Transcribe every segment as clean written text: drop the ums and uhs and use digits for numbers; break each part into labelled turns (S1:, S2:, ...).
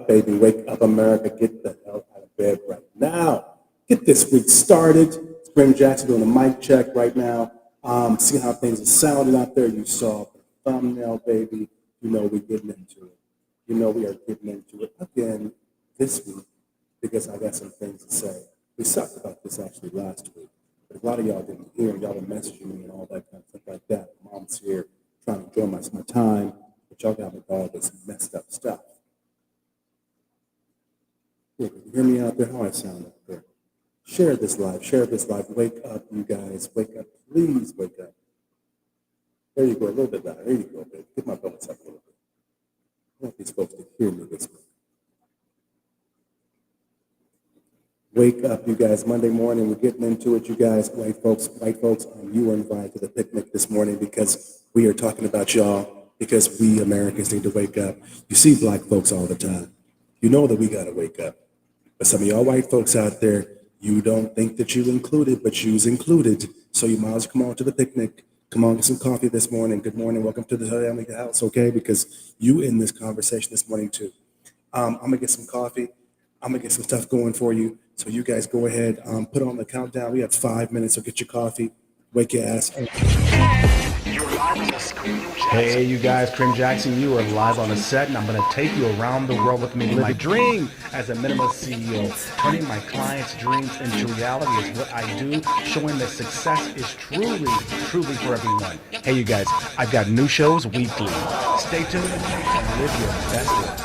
S1: up, baby. Wake up, America. Get the hell out of bed right now. Get this week started. It's Grim Jackson doing a mic check right now. Seeing how things are sounding out there. You saw the thumbnail, baby. You know we're getting into it. You know we are getting into it again this week because I got some things to say. We talked about this actually last week, but a lot of y'all didn't hear. Y'all were messaging me and all that kind of stuff like that. Mom's here trying to enjoy my time, but y'all got me with all this messed up stuff. Yeah, can you hear me out there? How I sound out there? Share this live. Share this live. Wake up, you guys. Wake up. Please wake up. There you go. A little bit louder. There you go, baby. Get my bonus up a little bit. I want these folks to hear me this week. Wake up, you guys. Monday morning, we're getting into it, you guys. White folks, you were invited to the picnic this morning because we are talking about y'all, because we Americans need to wake up. You see black folks all the time. You know that we got to wake up. But some of y'all white folks out there, you don't think that you included, but you's included. So you might as well come on to the picnic. Come on, get some coffee this morning. Good morning. Welcome to the family house, okay? Because you in this conversation this morning too. I'm going to get some coffee. I'm going to get some stuff going for you. So you guys go ahead, put on the countdown. We have 5 minutes, so get your coffee. Wake your ass up.
S2: Hey, you guys, Krim Jackson, you are live on the set, and I'm going to take you around the world with me. My dream as a minimalist CEO, turning my clients' dreams into reality is what I do, showing that success is truly for everyone. Hey, you guys, I've got new shows weekly. Stay tuned and live your best life.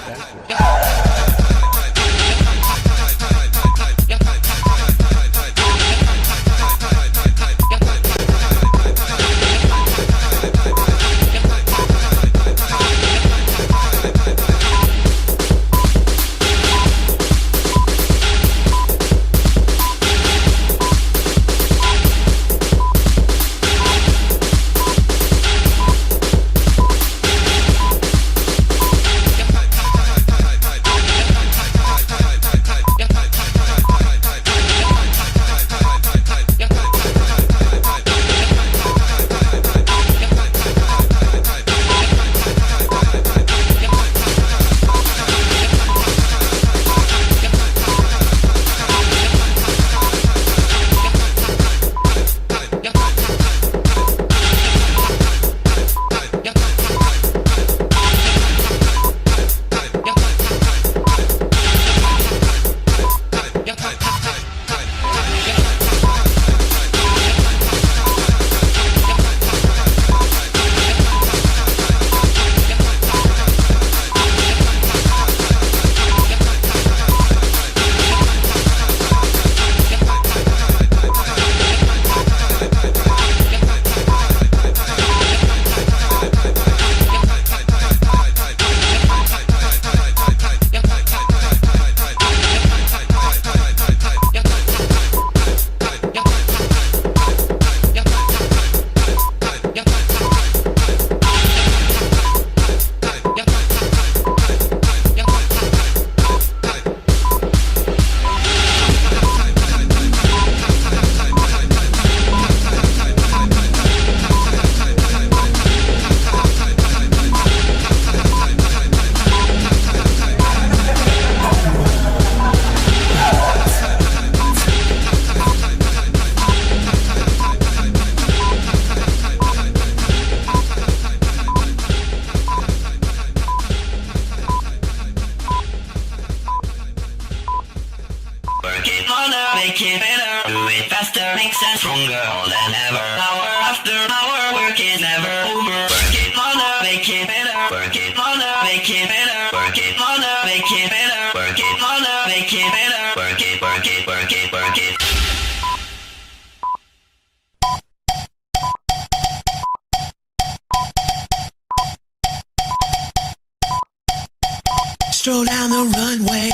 S3: Stroll down the runway,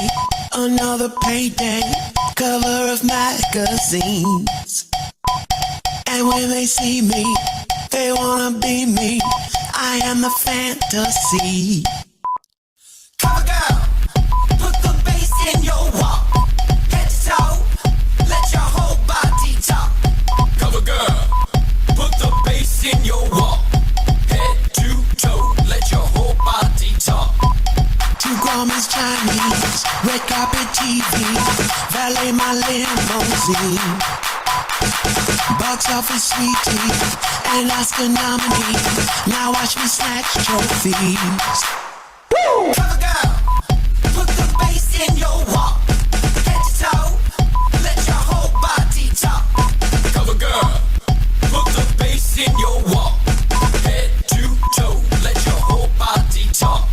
S3: another payday, cover of magazines. And when they see me, they wanna be me. I am the fantasy. Cover girl, put the bass in your walk. Head to toe, let your whole body talk. Cover girl, put the bass in your walk. Head to toe, let your whole body talk. Two Guamans Chinese, red carpet TV, valet my limousine, box office sweetie, and Oscar nominee. Now watch me snatch trophies. Woo! Cover girl, put the bass in your walk. Head to toe, let your whole body talk. Cover girl, put the bass in your walk. Head to toe, let your whole body talk.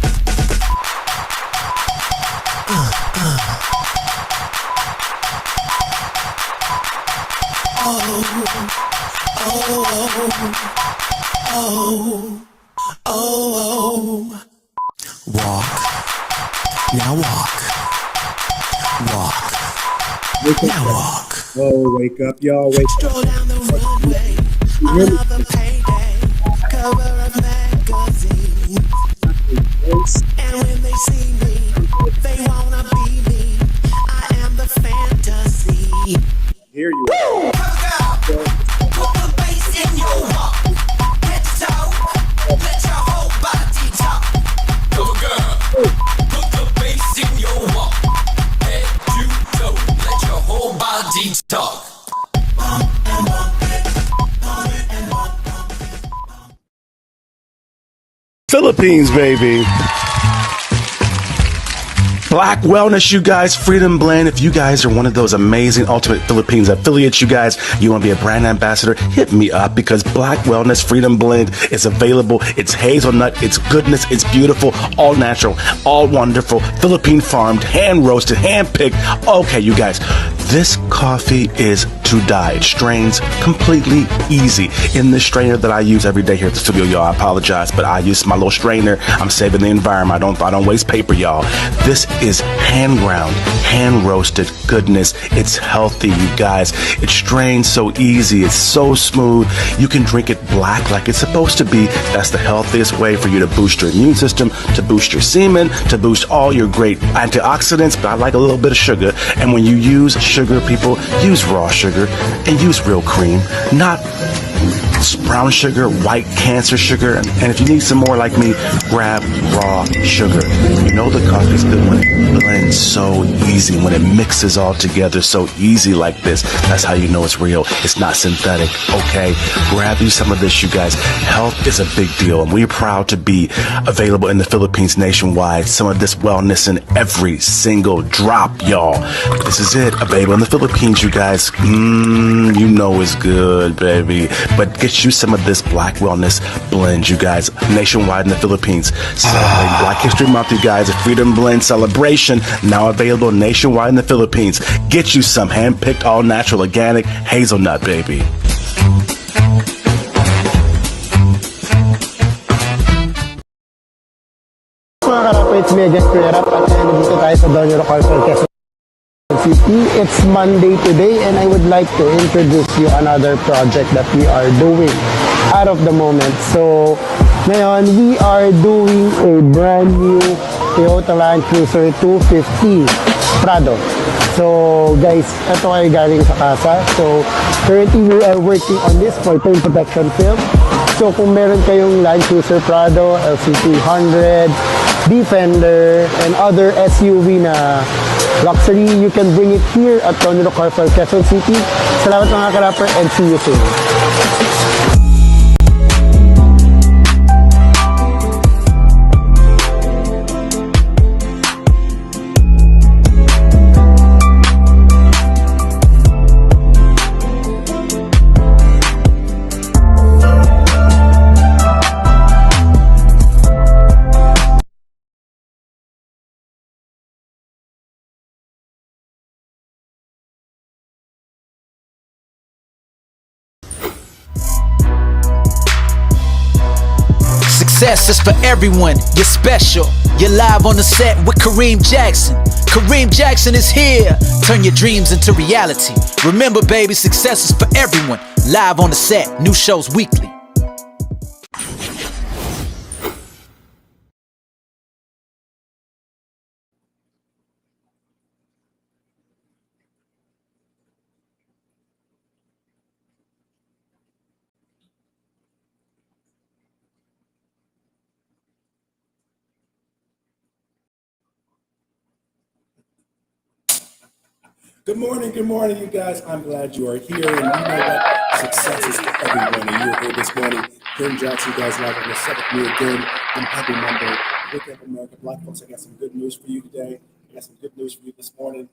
S3: Walk, now walk, now walk.
S1: Oh, wake up, y'all. Wake up.
S3: Stroll down the runway, another payday, cover of magazine. And when they see me, they wanna be me. I am the fantasy.
S1: Here you are.
S3: Cover girl, put the bass in your walk. Head to toe, let your whole body talk. Cover girl, put the bass in your walk. Head to toe, let your whole body talk.
S2: Philippines, baby. Black Wellness, you guys, Freedom Blend. If you guys are one of those amazing Ultimate Philippines affiliates, you guys, you want to be a brand ambassador, hit me up because Black Wellness Freedom Blend is available. It's hazelnut, it's goodness, it's beautiful, all natural, all wonderful, Philippine farmed, hand roasted, hand picked. Okay, you guys, this coffee is to die. It strains completely easy. In this strainer that I use every day here at the studio, y'all, I apologize, but I use my little strainer. I'm saving the environment. I don't waste paper, y'all. This is hand ground, hand roasted goodness. It's healthy, you guys. It strains so easy. It's so smooth. You can drink it black like it's supposed to be. That's the healthiest way for you to boost your immune system, to boost your semen, to boost all your great antioxidants. But I like a little bit of sugar. And when you use sugar, people, use raw sugar and use real cream, not brown sugar, white cancer sugar. And if you need some more like me, grab raw sugar. You know the coffee's good when it blends so easy, when it mixes all together so easy like this. That's how you know it's real. It's not synthetic, okay? Grab you some of this, you guys. Health is a big deal, and we're proud to be available in the Philippines nationwide. Some of this wellness in every single drop, y'all. This is it, available in the Philippines, you guys. You know it's good, baby. But get you some of this Black Wellness Blend, you guys, nationwide in the Philippines. Celebrating Black History Month, you guys. A Freedom Blend celebration, now available nationwide in the Philippines. Get you some hand-picked, all-natural, organic hazelnut, baby.
S4: Mga kalapa, it's me again, Kuya Rap, at nandito tayo sa Don Rock Quezon City. It's Monday today, and I would like to introduce you another project that we are doing out of the moment. So, ngayon, we are doing a brand new Toyota Land Cruiser 250 Prado. So, guys, ito ay galing sa kasa. So, currently, we are working on this for paint protection film. So, kung meron kayong Land Cruiser Prado, LC300, Defender, and other SUV na luxury, you can bring it here at Tonero Car for Quezon City. Salamat mga ka-rapper, and see you soon.
S5: Success is for everyone. You're special. You're live on the set with Kareem Jackson. Kareem Jackson is here. Turn your dreams into reality. Remember, baby, success is for everyone. Live on the set. New shows weekly.
S1: Good morning, you guys. I'm glad you are here. And you know what? Success is for everyone. And you're here this morning. Kim Jackson, you guys, live on the set with me again on Happy Monday. Wake up, America. Black folks, I got some good news for you today. I got some good news for you this morning.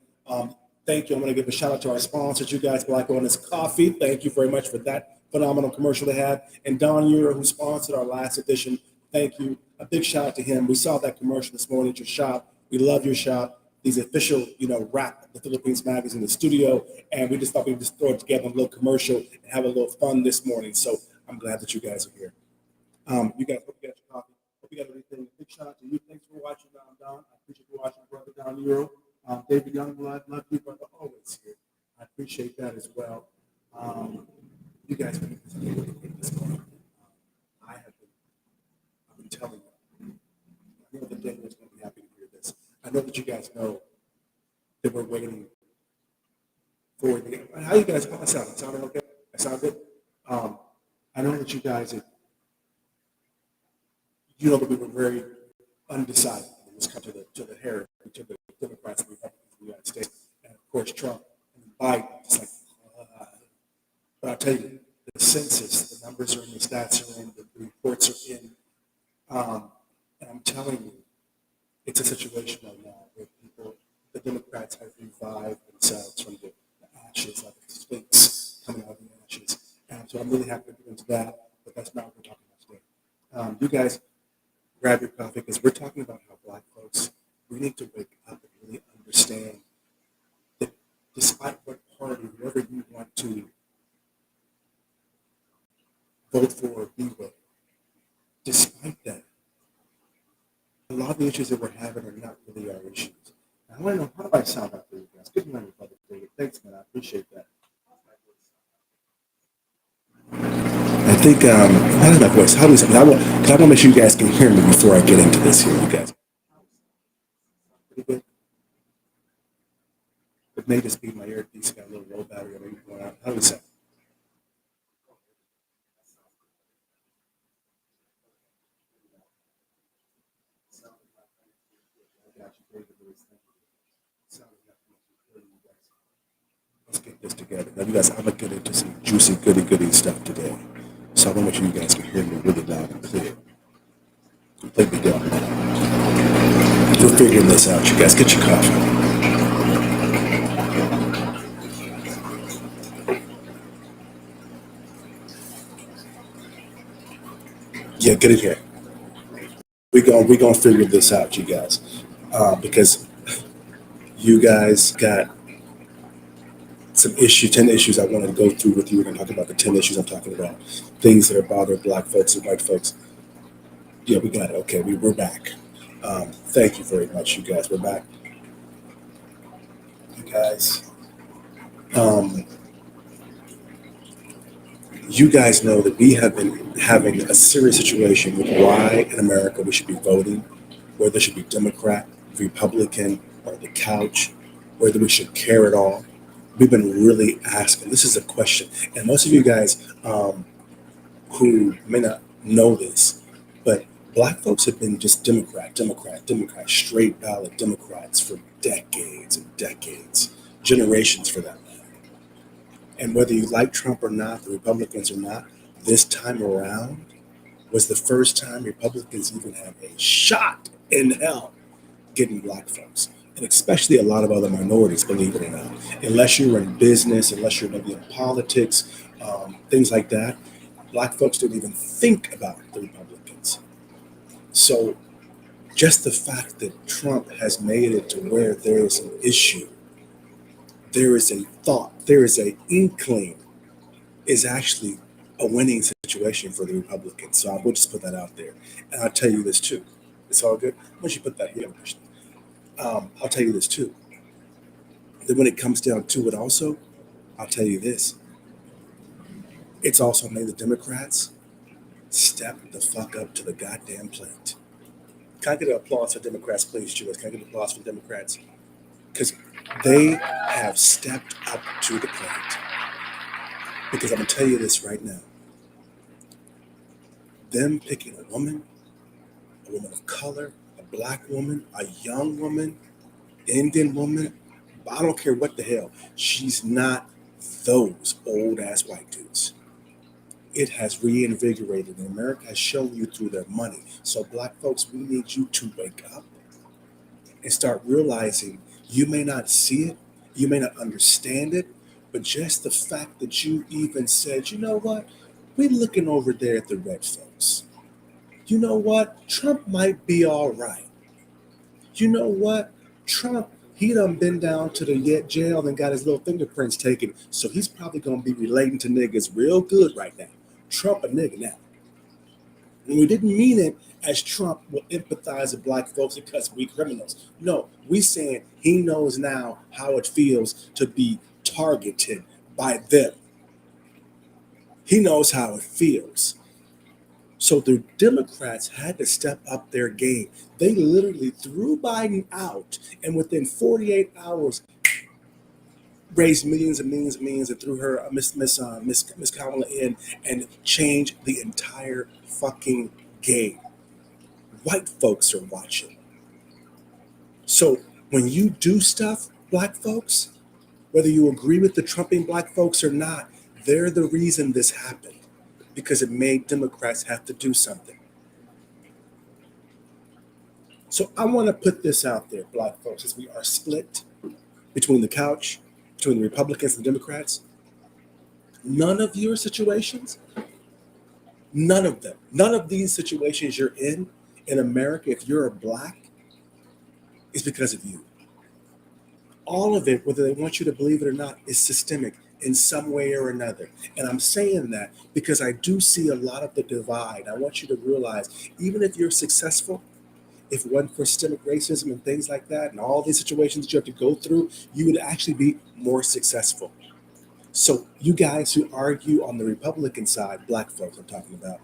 S1: Thank you. I'm going to give a shout out to our sponsors, you guys, Black Owners Coffee. Thank you very much for that phenomenal commercial they had. And Don Euro, who sponsored our last edition. Thank you. A big shout out to him. We saw that commercial this morning at your shop. We love your shop. These official, wrap the Philippines magazine in the studio, and we just thought we'd just throw it together a little commercial and have a little fun this morning. So I'm glad that you guys are here. You guys, hope you got your coffee. Hope you got everything. Big shout out to you. Thanks for watching, Don. I appreciate you watching, brother Don Euro. David Youngblood, love you, brother, always here. I appreciate that as well. You guys are doing something really quick this morning. I've been telling you. I know that Daniel's going to be happy to hear this. I know that you guys know that we're waiting for the. How you guys? How I sound? Sounding okay? I sound good. I know that you guys are. You know that we were very undecided when this comes to the heritage of the Democrats and Republicans in the United States, and of course Trump and Biden. It's like, but I'll tell you, the census, the numbers are in, the stats are in, the reports are in, and I'm telling you, it's a situation right now where people, the Democrats have revived themselves from the ashes, like a sphinx coming out of the ashes. And so I'm really happy to get into that, but that's not what we're talking about today. You guys grab your coffee because we're talking about how Black folks, we need to wake up and really understand that despite what party, whoever you want to vote for or be with, despite that, a lot of the issues that we're having are not really our issues. Now, I want to know, how do I sound out for you guys? Good morning, brother David. Thanks, man. I appreciate that. I think, how is my voice? How do we sound? I want to make sure you guys can hear me before I get into this here, you guys. Pretty good. It may just be my earpiece got a little low battery. I mean, going out. How do we sound? Let's get this together. Now, you guys, I'm going to get into some juicy, goody stuff today. So I want to make sure you guys can hear me really loud and clear. Completely good. We're figuring this out. You guys, get your coffee. Yeah, get it here. We gonna figure this out, you guys, because you guys got some 10 issues I want to go through with you. We're going to talk about the 10 issues I'm talking about, things that are bothering Black folks and white folks. Yeah, we got it. Okay, we're back. Thank you very much, you guys. We're back. You guys, you guys know that we have been having a serious situation with why in America we should be voting, whether it should be Democrat, Republican, or the couch, whether we should care at all. We've been really asking. This is a question, and most of you guys who may not know this, but Black folks have been just Democrat, straight ballot Democrats for decades and decades, generations for that matter. And whether you like Trump or not, the Republicans or not, this time around was the first time Republicans even had a shot in hell getting Black folks. And especially a lot of other minorities, believe it or not. Unless you're in business, unless you're maybe in politics, things like that, Black folks don't even think about the Republicans. So just the fact that Trump has made it to where there is an issue, there is a thought, there is an inkling, is actually a winning situation for the Republicans. So I will just put that out there. And I'll tell you this too. It's all good. Once you put that here, I'll tell you this too. That when it comes down to it also, I'll tell you this. It's also made the Democrats step the fuck up to the goddamn plate. Can I get an applause for Democrats, please, Julius? Can I get an applause for Democrats? Because they have stepped up to the plate. Because I'm going to tell you this right now. Them picking a woman of color, a Black woman, a young woman, Indian woman, I don't care what the hell. She's not those old ass white dudes. It has reinvigorated, and America has shown you through their money. So, black folks, we need you to wake up and start realizing you may not see it, you may not understand it, but just the fact that you even said, you know what, we're looking over there at the red folks. You know what, Trump might be all right. You know what, Trump, he done been down to the jail and got his little fingerprints taken, so he's probably gonna be relating to niggas real good right now. Trump a nigga now. And we didn't mean it as Trump will empathize with black folks because we criminals. No, we saying he knows now how it feels to be targeted by them. He knows how it feels. So the Democrats had to step up their game. They literally threw Biden out, and within 48 hours, raised millions and millions and millions, and threw her Miss Kamala in and changed the entire fucking game. White folks are watching. So when you do stuff, black folks, whether you agree with the Trumping black folks or not, they're the reason this happened because it made Democrats have to do something. So I want to put this out there, black folks, as we are split between the couch, between the Republicans and the Democrats. None of your situations, none of them, none of these situations you're in America, if you're a black, is because of you. All of it, whether they want you to believe it or not, is systemic in some way or another. And I'm saying that because I do see a lot of the divide. I want you to realize, even if you're successful, if it wasn't for systemic racism and things like that, and all these situations that you have to go through, you would actually be more successful. So you guys who argue on the Republican side, black folks I'm talking about,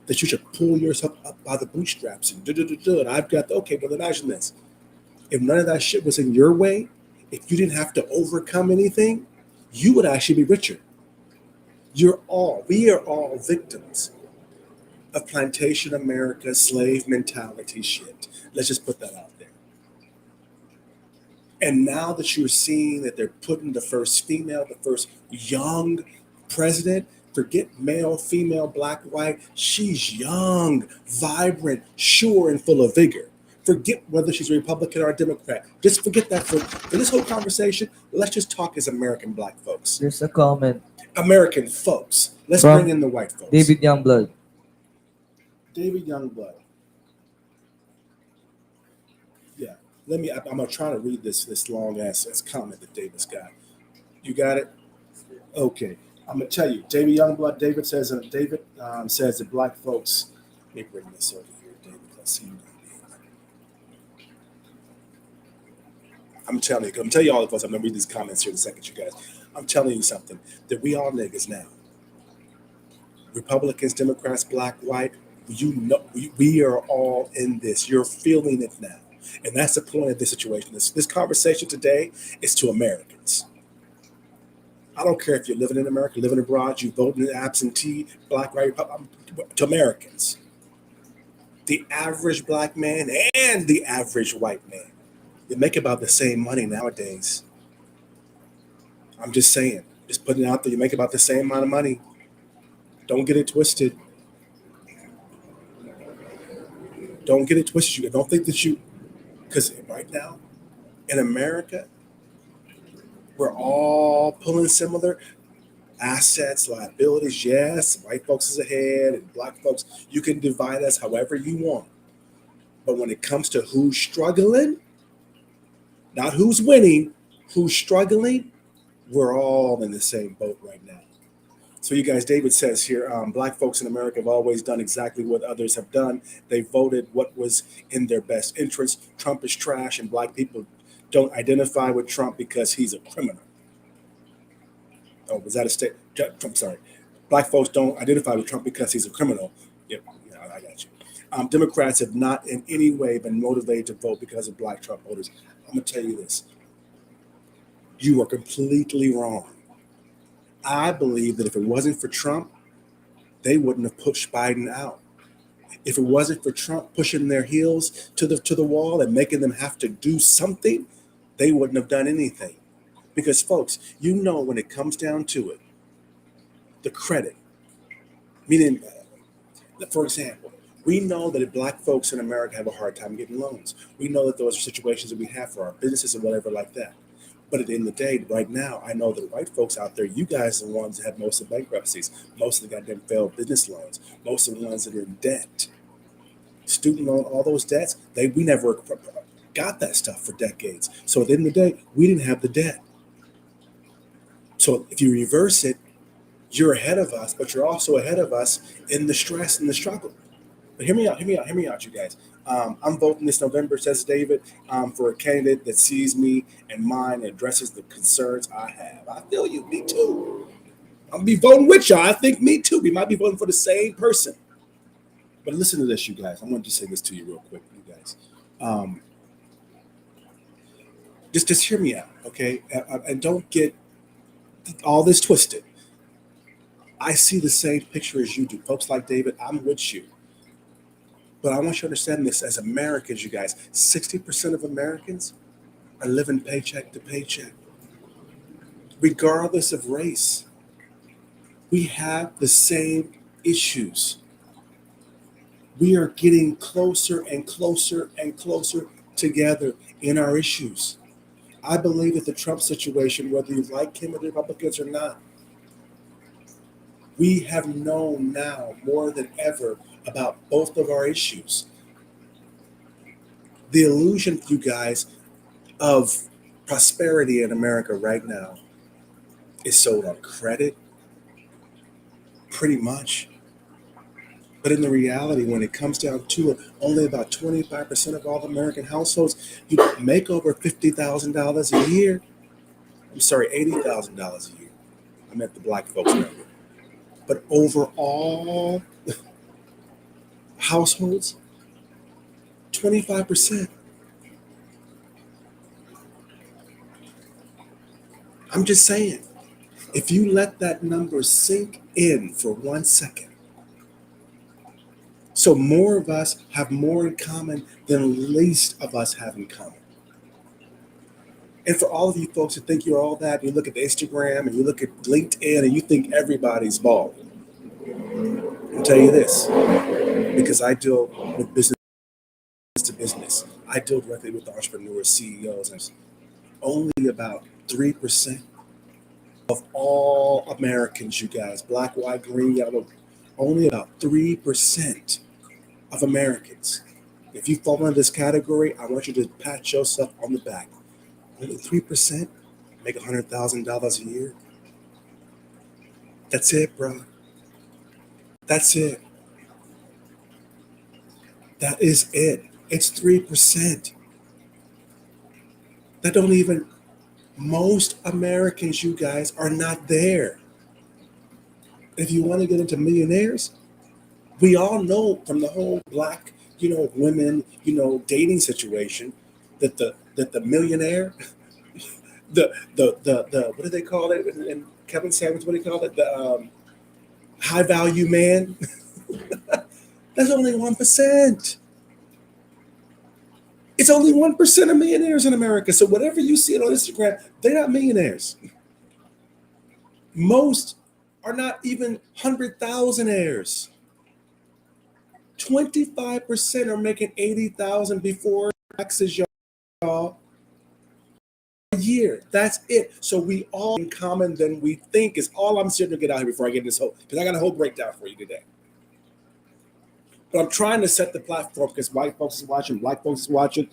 S1: that you should pull yourself up by the bootstraps and and I've got okay, well imagine this. If none of that shit was in your way, if you didn't have to overcome anything, you would actually be richer. We are all victims of plantation America slave mentality shit. Let's just put that out there. And now that you're seeing that they're putting the first female, the first young president, forget male, female, black, white, she's young, vibrant, sure, and full of vigor. Forget whether she's a Republican or a Democrat. Just forget that for this whole conversation. Let's just talk as American black folks.
S6: There's a comment
S1: American folks. Let's
S6: from
S1: bring in the white folks.
S6: David Youngblood.
S1: David Youngblood. Yeah. I'm gonna try to read this long ass comment that David's got. You got it? Okay. I'm gonna tell you, David Youngblood, David says that black folks, let me bring this over here, David. Let's see. I'm telling you all of us, I'm gonna read these comments here in a second, you guys. I'm telling you something, that we all niggas now. Republicans, Democrats, black, white, you know, we are all in this. You're feeling it now. And that's the point of this situation. This conversation today is to Americans. I don't care if you're living in America, living abroad, you voting absentee, black, white, to Americans. The average black man and the average white man. They make about the same money nowadays. I'm just saying, just putting it out there, you make about the same amount of money. Don't get it twisted. Don't get it twisted. Don't think that because right now in America, we're all pulling similar assets, liabilities. Yes, white folks is ahead and black folks, you can divide us however you want. But when it comes to who's struggling, not who's winning, who's struggling, we're all in the same boat right now. So you guys, David says here, black folks in America have always done exactly what others have done. They voted what was in their best interest. Trump is trash, and black people don't identify with Trump because he's a criminal. Oh, was that a state? I'm sorry. Black folks don't identify with Trump because he's a criminal. Yep, yeah, I got you. Democrats have not in any way been motivated to vote because of black Trump voters. I'm going to tell you this. You are completely wrong. I believe that if it wasn't for Trump, they wouldn't have pushed Biden out. If it wasn't for Trump pushing their heels to the wall and making them have to do something, they wouldn't have done anything. Because, folks, you know, when it comes down to it, the credit, meaning, for example, we know that black folks in America have a hard time getting loans. We know that those are situations that we have for our businesses and whatever like that. But at the end of the day, right now, I know that white folks out there, you guys are the ones that have most of the bankruptcies, most of the goddamn failed business loans, most of the ones that are in debt, student loan, all those debts. We never got that stuff for decades. So at the end of the day, we didn't have the debt. So if you reverse it, you're ahead of us, but you're also ahead of us in the stress and the struggle. But hear me out, you guys. I'm voting this November, says David, for a candidate that sees me and mine and addresses the concerns I have. I feel you, me too. I'm gonna be voting with y'all. I think me too. We might be voting for the same person. But listen to this, you guys. I want to say this to you real quick, you guys. Just hear me out, okay? And don't get all this twisted. I see the same picture as you do. Folks like David, I'm with you. But I want you to understand this as Americans, you guys. 60% of Americans are living paycheck to paycheck, regardless of race. We have the same issues. We are getting closer and closer and closer together in our issues. I believe that the Trump situation, whether you like him or the Republicans or not, we have known now more than ever about both of our issues. The illusion, you guys, of prosperity in America right now is sold on credit, pretty much. But in the reality, when it comes down to it, only about 25% of all American households make over $50,000 a year. I'm sorry, $80,000 a year. I meant the black folks number. But overall households, 25%. I'm just saying, if you let that number sink in for 1 second, so more of us have more in common than least of us have in common. And for all of you folks who think you're all that, you look at Instagram and you look at LinkedIn and you think everybody's bald. I'll tell you this, because I deal with business to business. I deal directly with entrepreneurs, CEOs, and only about 3% of all Americans, you guys, black, white, green, yellow, only about 3% of Americans. If you fall into this category, I want you to pat yourself on the back. Only 3% make $100,000 a year. That's it, bro. That's it. That is it. It's 3%. That don't even, most Americans, you guys, are not there. If you want to get into millionaires, we all know from the whole black, women, dating situation that the millionaire, the what do they call it? And Kevin Samuels, what do they call it? The high value man. That's only 1%. It's only 1% of millionaires in America. So whatever you see on Instagram, they're not millionaires. Most are not even 100,000aires. 25% are making 80,000 before taxes, y'all. A year. That's it. So we all in common than we think is all I'm sitting to get out here before I get this whole, because I got a whole breakdown for you today. But I'm trying to set the platform because white folks is watching, black folks is watching.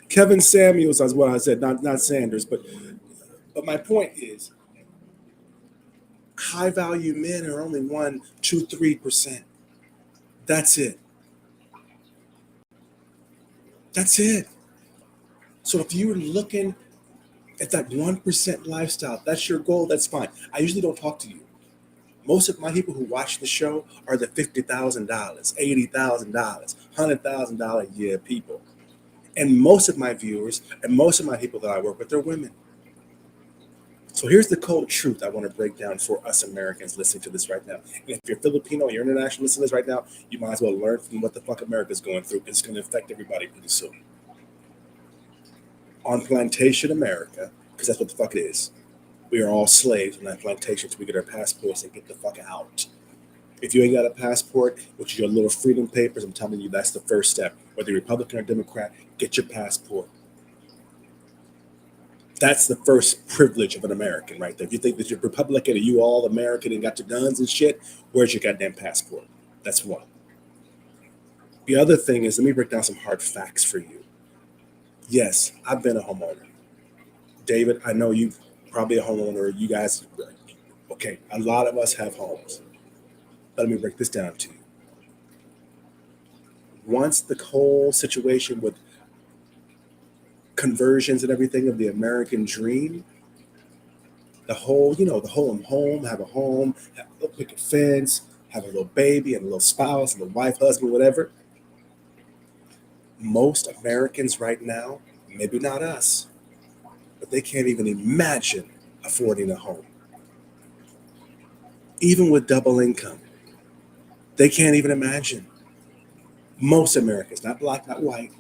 S1: Kevin Samuels is what I said, not Sanders. But my point is, high value men are only 1, 2, 3%. That's it. That's it. So if you're looking at that 1% lifestyle, that's your goal, that's fine. I usually don't talk to you. Most of my people who watch the show are the $50,000, $80,000, $100,000 a year people. And most of my viewers and most of my people that I work with are women. So here's the cold truth I want to break down for us Americans listening to this right now. And if you're Filipino, you're international listening to this right now, you might as well learn from what the fuck America's going through. It's going to affect everybody pretty soon. On Plantation America, because that's what the fuck it is, we are all slaves on that plantation until we get our passports and get the fuck out. If you ain't got a passport, which is your little freedom papers, I'm telling you, that's the first step. Whether you're Republican or Democrat, get your passport. That's the first privilege of an American right there. If you think that you're Republican and you all American and got your guns and shit, where's your goddamn passport? That's one. The other thing is, let me break down some hard facts for you. Yes, I've been a homeowner. David, I know you probably a homeowner. You guys, okay, a lot of us have homes. Let me break this down to you. Once the whole situation with conversions and everything of the American dream, the whole home, have a little picket fence, have a little baby and a little spouse and a wife, husband, whatever. Most Americans right now, maybe not us, but they can't even imagine affording a home. Even with double income, they can't even imagine. Most Americans, not black, not white,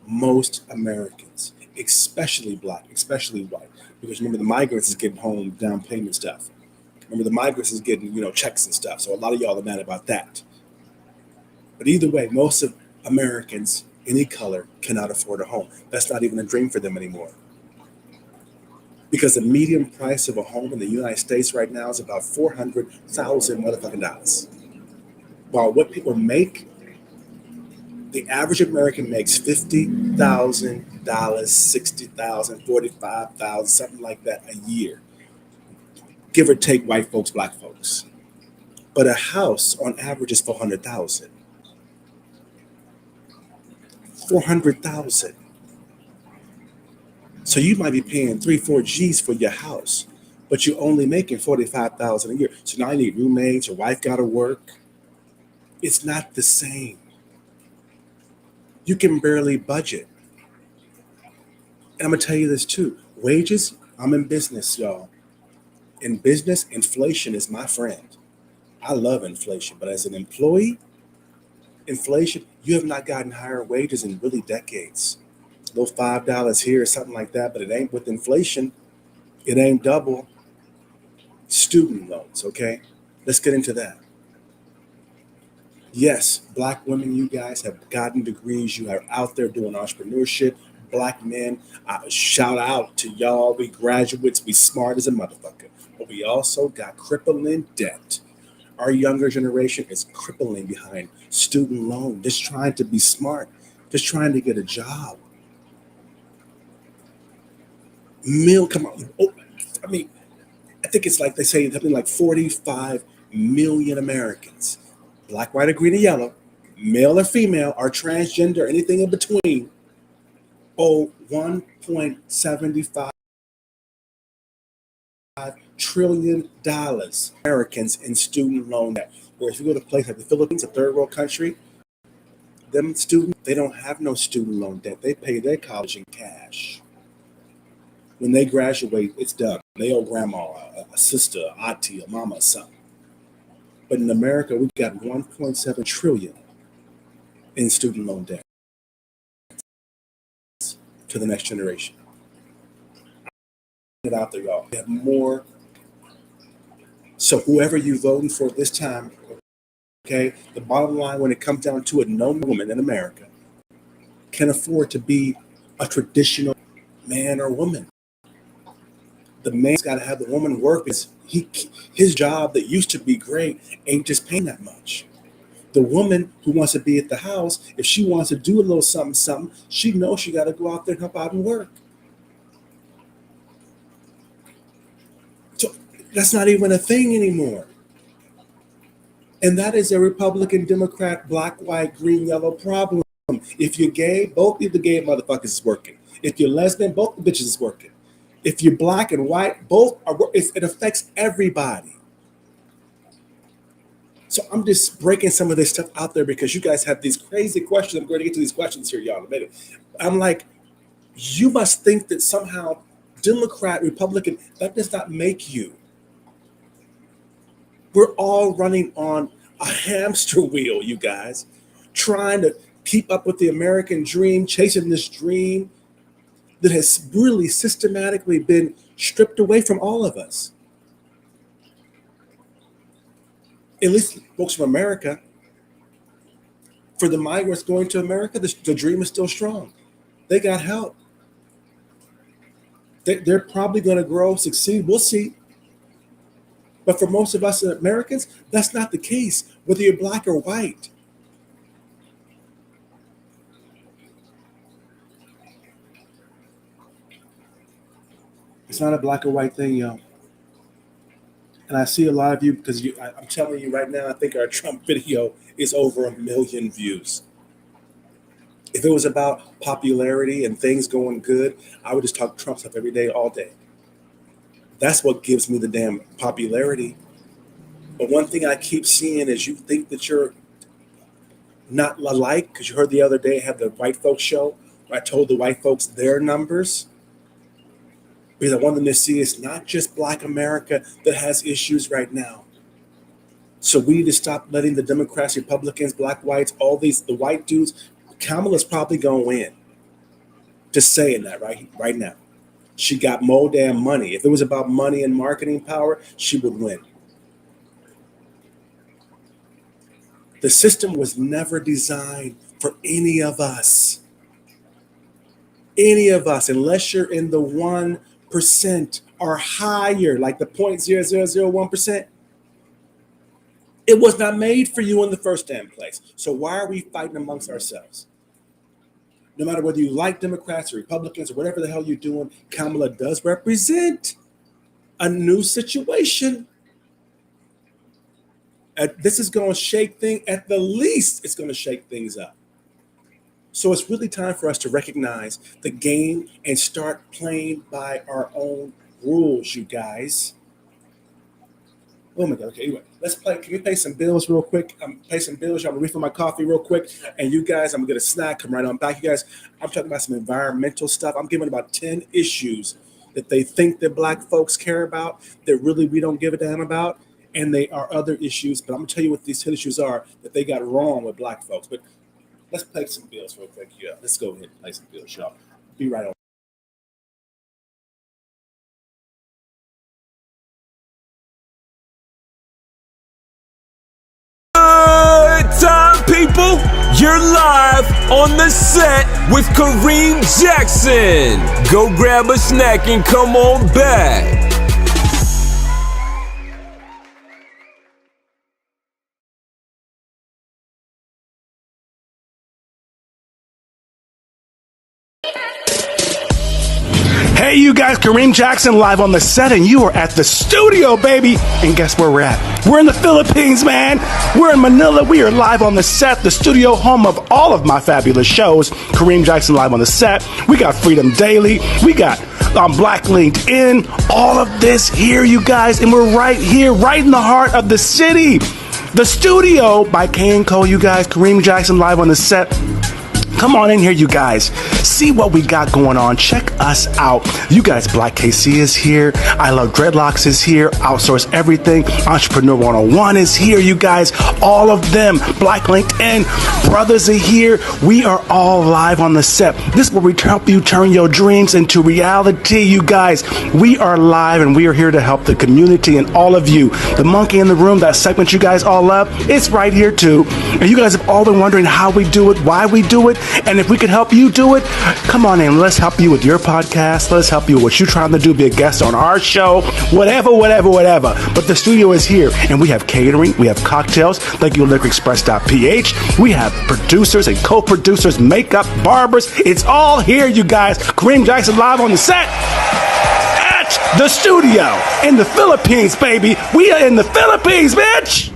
S1: most Americans, especially black, especially white, because remember the migrants is getting home down payment stuff. Remember the migrants is getting checks and stuff. So a lot of y'all are mad about that. But either way, most of Americans, any color, cannot afford a home. That's not even a dream for them anymore. Because the median price of a home in the United States right now is about $400,000 motherfucking dollars. While what people make, the average American makes $50,000, $60,000, $45,000, something like that a year. Give or take white folks, black folks. But a house on average is $400,000. $400,000. So you might be paying 3-4 G's for your house, but you're only making $45,000 a year. So now you need roommates, your wife gotta work. It's not the same. You can barely budget. And I'm gonna tell you this too. Wages, I'm in business, y'all. In business, inflation is my friend. I love inflation, but as an employee, inflation, you have not gotten higher wages in really decades. A little $5 here or something like that, but it ain't with inflation. It ain't double. Student loans, okay? Let's get into that. Yes, black women, you guys have gotten degrees. You are out there doing entrepreneurship. Black men, shout out to y'all. We graduates, we smart as a motherfucker. But we also got crippling debt. Our younger generation is crippling behind student loan, just trying to be smart, just trying to get a job. Come on. I think it's like they say something like 45 million Americans, black, white, or green, or yellow, male or female, or transgender, anything in between, owe $1.75 trillion Americans in student loan debt. Where if you go to a place like the Philippines, a third world country, them students, they don't have no student loan debt. They pay their college in cash. When they graduate, it's done. They owe grandma, a sister, a auntie, a mama, or something. But in America, we got 1.7 trillion in student loan debt to the next generation. Get out there, y'all. We have more. So whoever you voting for this time, okay, the bottom line when it comes down to it, no woman in America can afford to be a traditional man or woman. The man's got to have the woman work because his job that used to be great ain't just paying that much. The woman who wants to be at the house, if she wants to do a little something, she knows she got to go out there and help out and work. So that's not even a thing anymore. And that is a Republican, Democrat, black, white, green, yellow problem. If you're gay, both of the gay motherfuckers is working. If you're lesbian, both the bitches is working. If you're black and white, both are. It affects everybody. So I'm just breaking some of this stuff out there because you guys have these crazy questions. I'm going to get to these questions here, y'all, in a minute. I'm like, you must think that somehow Democrat, Republican, that does not make you. We're all running on a hamster wheel, you guys, trying to keep up with the American dream, chasing this dream that has really systematically been stripped away from all of us. At least folks from America. For the migrants going to America, the dream is still strong. They got help. They're probably going to grow, succeed. We'll see. But for most of us Americans, that's not the case, whether you're black or white. It's not a black or white thing, y'all. And I see a lot of you, because I'm telling you right now, I think our Trump video is over 1 million views. If it was about popularity and things going good, I would just talk Trump stuff every day, all day. That's what gives me the damn popularity. But one thing I keep seeing is you think that you're not alike, because you heard the other day I had the white folks show where I told the white folks their numbers. Because I want them to see it's not just Black America that has issues right now. So we need to stop letting the Democrats, Republicans, Black, whites, all these, the white dudes. Kamala's probably going to win. Just saying that right now. She got more damn money. If it was about money and marketing power, she would win. The system was never designed for any of us. Any of us, unless you're in the 1% or higher, like the 0.0001%. It was not made for you in the first damn place. So why are we fighting amongst ourselves? No matter whether you like Democrats or Republicans or whatever the hell you're doing, Kamala does represent a new situation. This is going to shake things, at the least, it's going to shake things up. So it's really time for us to recognize the game and start playing by our own rules, you guys. Oh my God. Okay, anyway, let's play. Can we pay some bills real quick? Pay some bills. I'm gonna refill my coffee real quick. And you guys, I'm gonna get a snack, come right on back. You guys, I'm talking about some environmental stuff. I'm giving about 10 issues that they think that Black folks care about, that really we don't give a damn about. And they are other issues, but I'm gonna tell you what these 10 issues are that they got wrong with Black folks. But let's play some bills real quick. Yeah, let's go ahead and play some bills, y'all. Be right on.
S6: Time, people, you're live on the set with Kareem Jackson. Go grab a snack and come on back.
S2: Hey, you guys, Kareem Jackson live on the set, and you are at the studio, baby. And guess where we're at? We're in the Philippines, man. We're in Manila. We are live on the set, the studio, home of all of my fabulous shows. Kareem Jackson live on the set. We got Freedom Daily. We got Black LinkedIn. All of this here, you guys, and we're right here, right in the heart of the city. The studio by K&Co, you guys. Kareem Jackson live on the set. Come on in here, you guys. See what we got going on. Check us out. You guys, Black KC is here. I Love Dreadlocks is here. Outsource Everything. Entrepreneur 101 is here, you guys. All of them. Black LinkedIn. Brothers are here. We are all live on the set. This is where we help you turn your dreams into reality, you guys. We are live and we are here to help the community and all of you. The monkey in the room, that segment you guys all love, it's right here too. And you guys have all been wondering how we do it, why we do it. And if we could help you do it, come on in. Let's help you with your podcast. Let's help you with what you're trying to do, be a guest on our show, whatever. But the studio is here, and we have catering, we have cocktails. Thank you, liquorexpress.ph. We have producers and co-producers, makeup, barbers. It's all here, you guys. Kareem Jackson live on the set at the studio in the Philippines, baby. We are in the Philippines, bitch.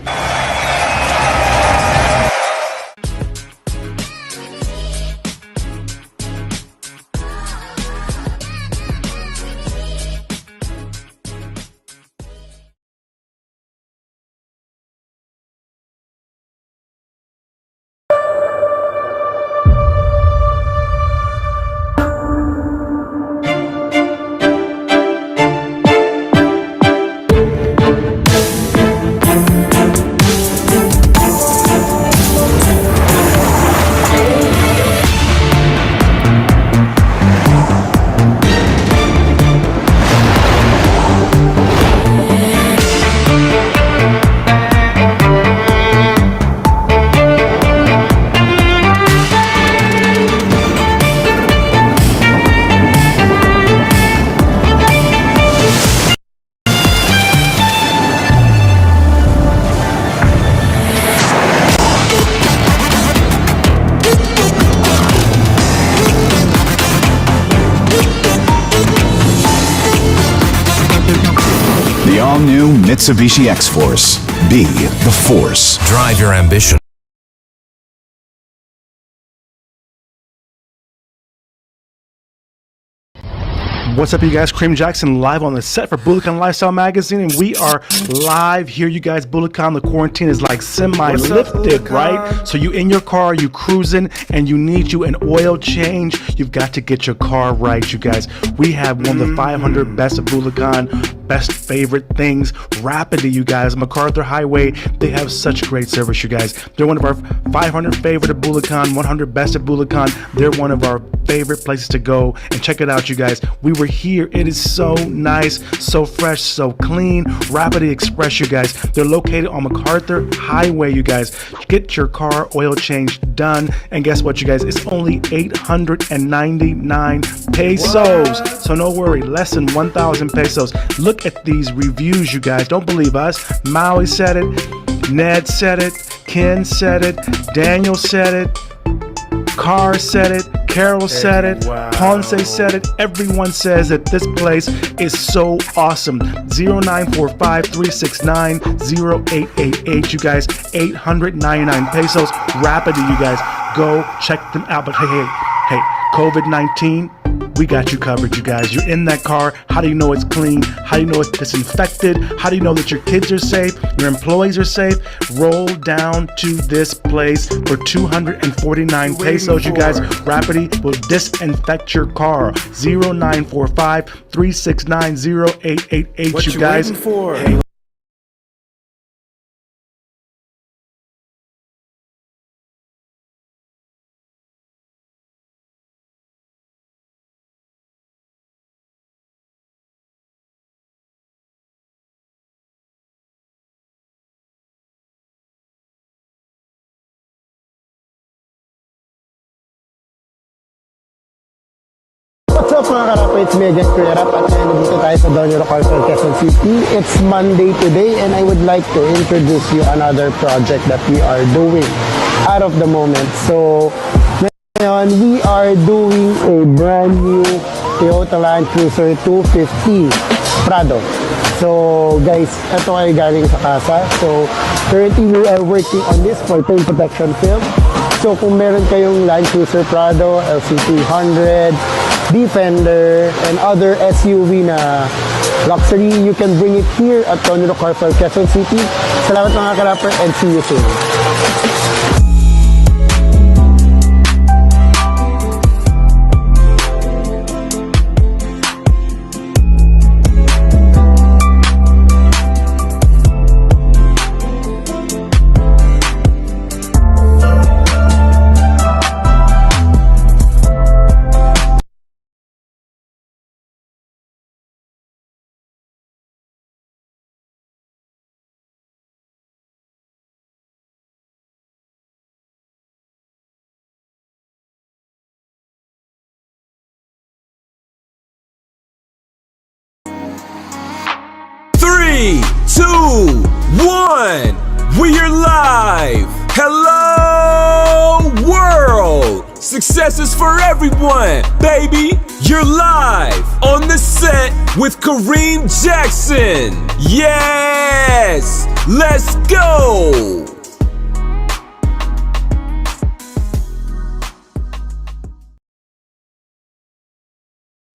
S7: Mitsubishi X-Force. Be the force.
S6: Drive your ambition.
S2: What's up, you guys? Kareem Jackson live on the set for Budokan Lifestyle Magazine, and we are live here, you guys. Budokan, the quarantine is like semi-lifted, right? So you in your car, you cruising, and you need you an oil change. You've got to get your car right, you guys. We have one of the 500 best of Budokan, best favorite things, rapidly, you guys. MacArthur Highway, they have such great service, you guys. They're one of our 500 favorite of Budokan, 100 best of Budokan. They're one of our favorite places to go, and check it out, you guys. We were here. It is so nice, so fresh, so clean. Rapidly Express, you guys. They're located on MacArthur Highway, you guys. Get your car oil change done, and guess what, you guys? It's only 899 pesos. So no worry, less than 1,000 pesos. Look at these reviews, you guys. Don't believe us. Maui said it, Ned said it, Ken said it, Daniel said it, Carr said it, Carol said it, Ponce said it. Everyone says that this place is so awesome. 0945-369-0888. You guys, 899 pesos. Rapidly, you guys. Go check them out. But hey, COVID-19, we got you covered, you guys. You're in that car. How do you know it's clean? How do you know it's disinfected? How do you know that your kids are safe? Your employees are safe? Roll down to this place for 249 pesos, you guys. Rapidly will disinfect your car. 0945-369-0888, you guys. Hey,
S4: What's up mga karapa, it's me again, Kuya Rap, at nandito tayo sa Donyo Carson, Quezon City. It's Monday today, and I would like to introduce you another project that we are doing out of the moment. So, ngayon, we are doing a brand new Toyota Land Cruiser 250 Prado. So, guys, ito ay galing sa kasa. So, currently, we are working on this for paint protection film. So, kung meron kayong Land Cruiser Prado, LC300, Defender, and other SUV na luxury, you can bring it here at Tonilo Car for Quezon City. Salamat mga karapper, and see you soon.
S6: 3, 2, 1. We're live. Hello, world. Success is for everyone, baby. You're live on the set with Kareem Jackson. Yes, let's go.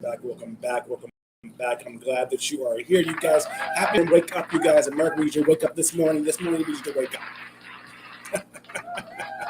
S1: Welcome back. I'm glad that you are here, you guys. Happy to wake up, you guys. America needs you to wake up this morning. This morning, we need you to wake up.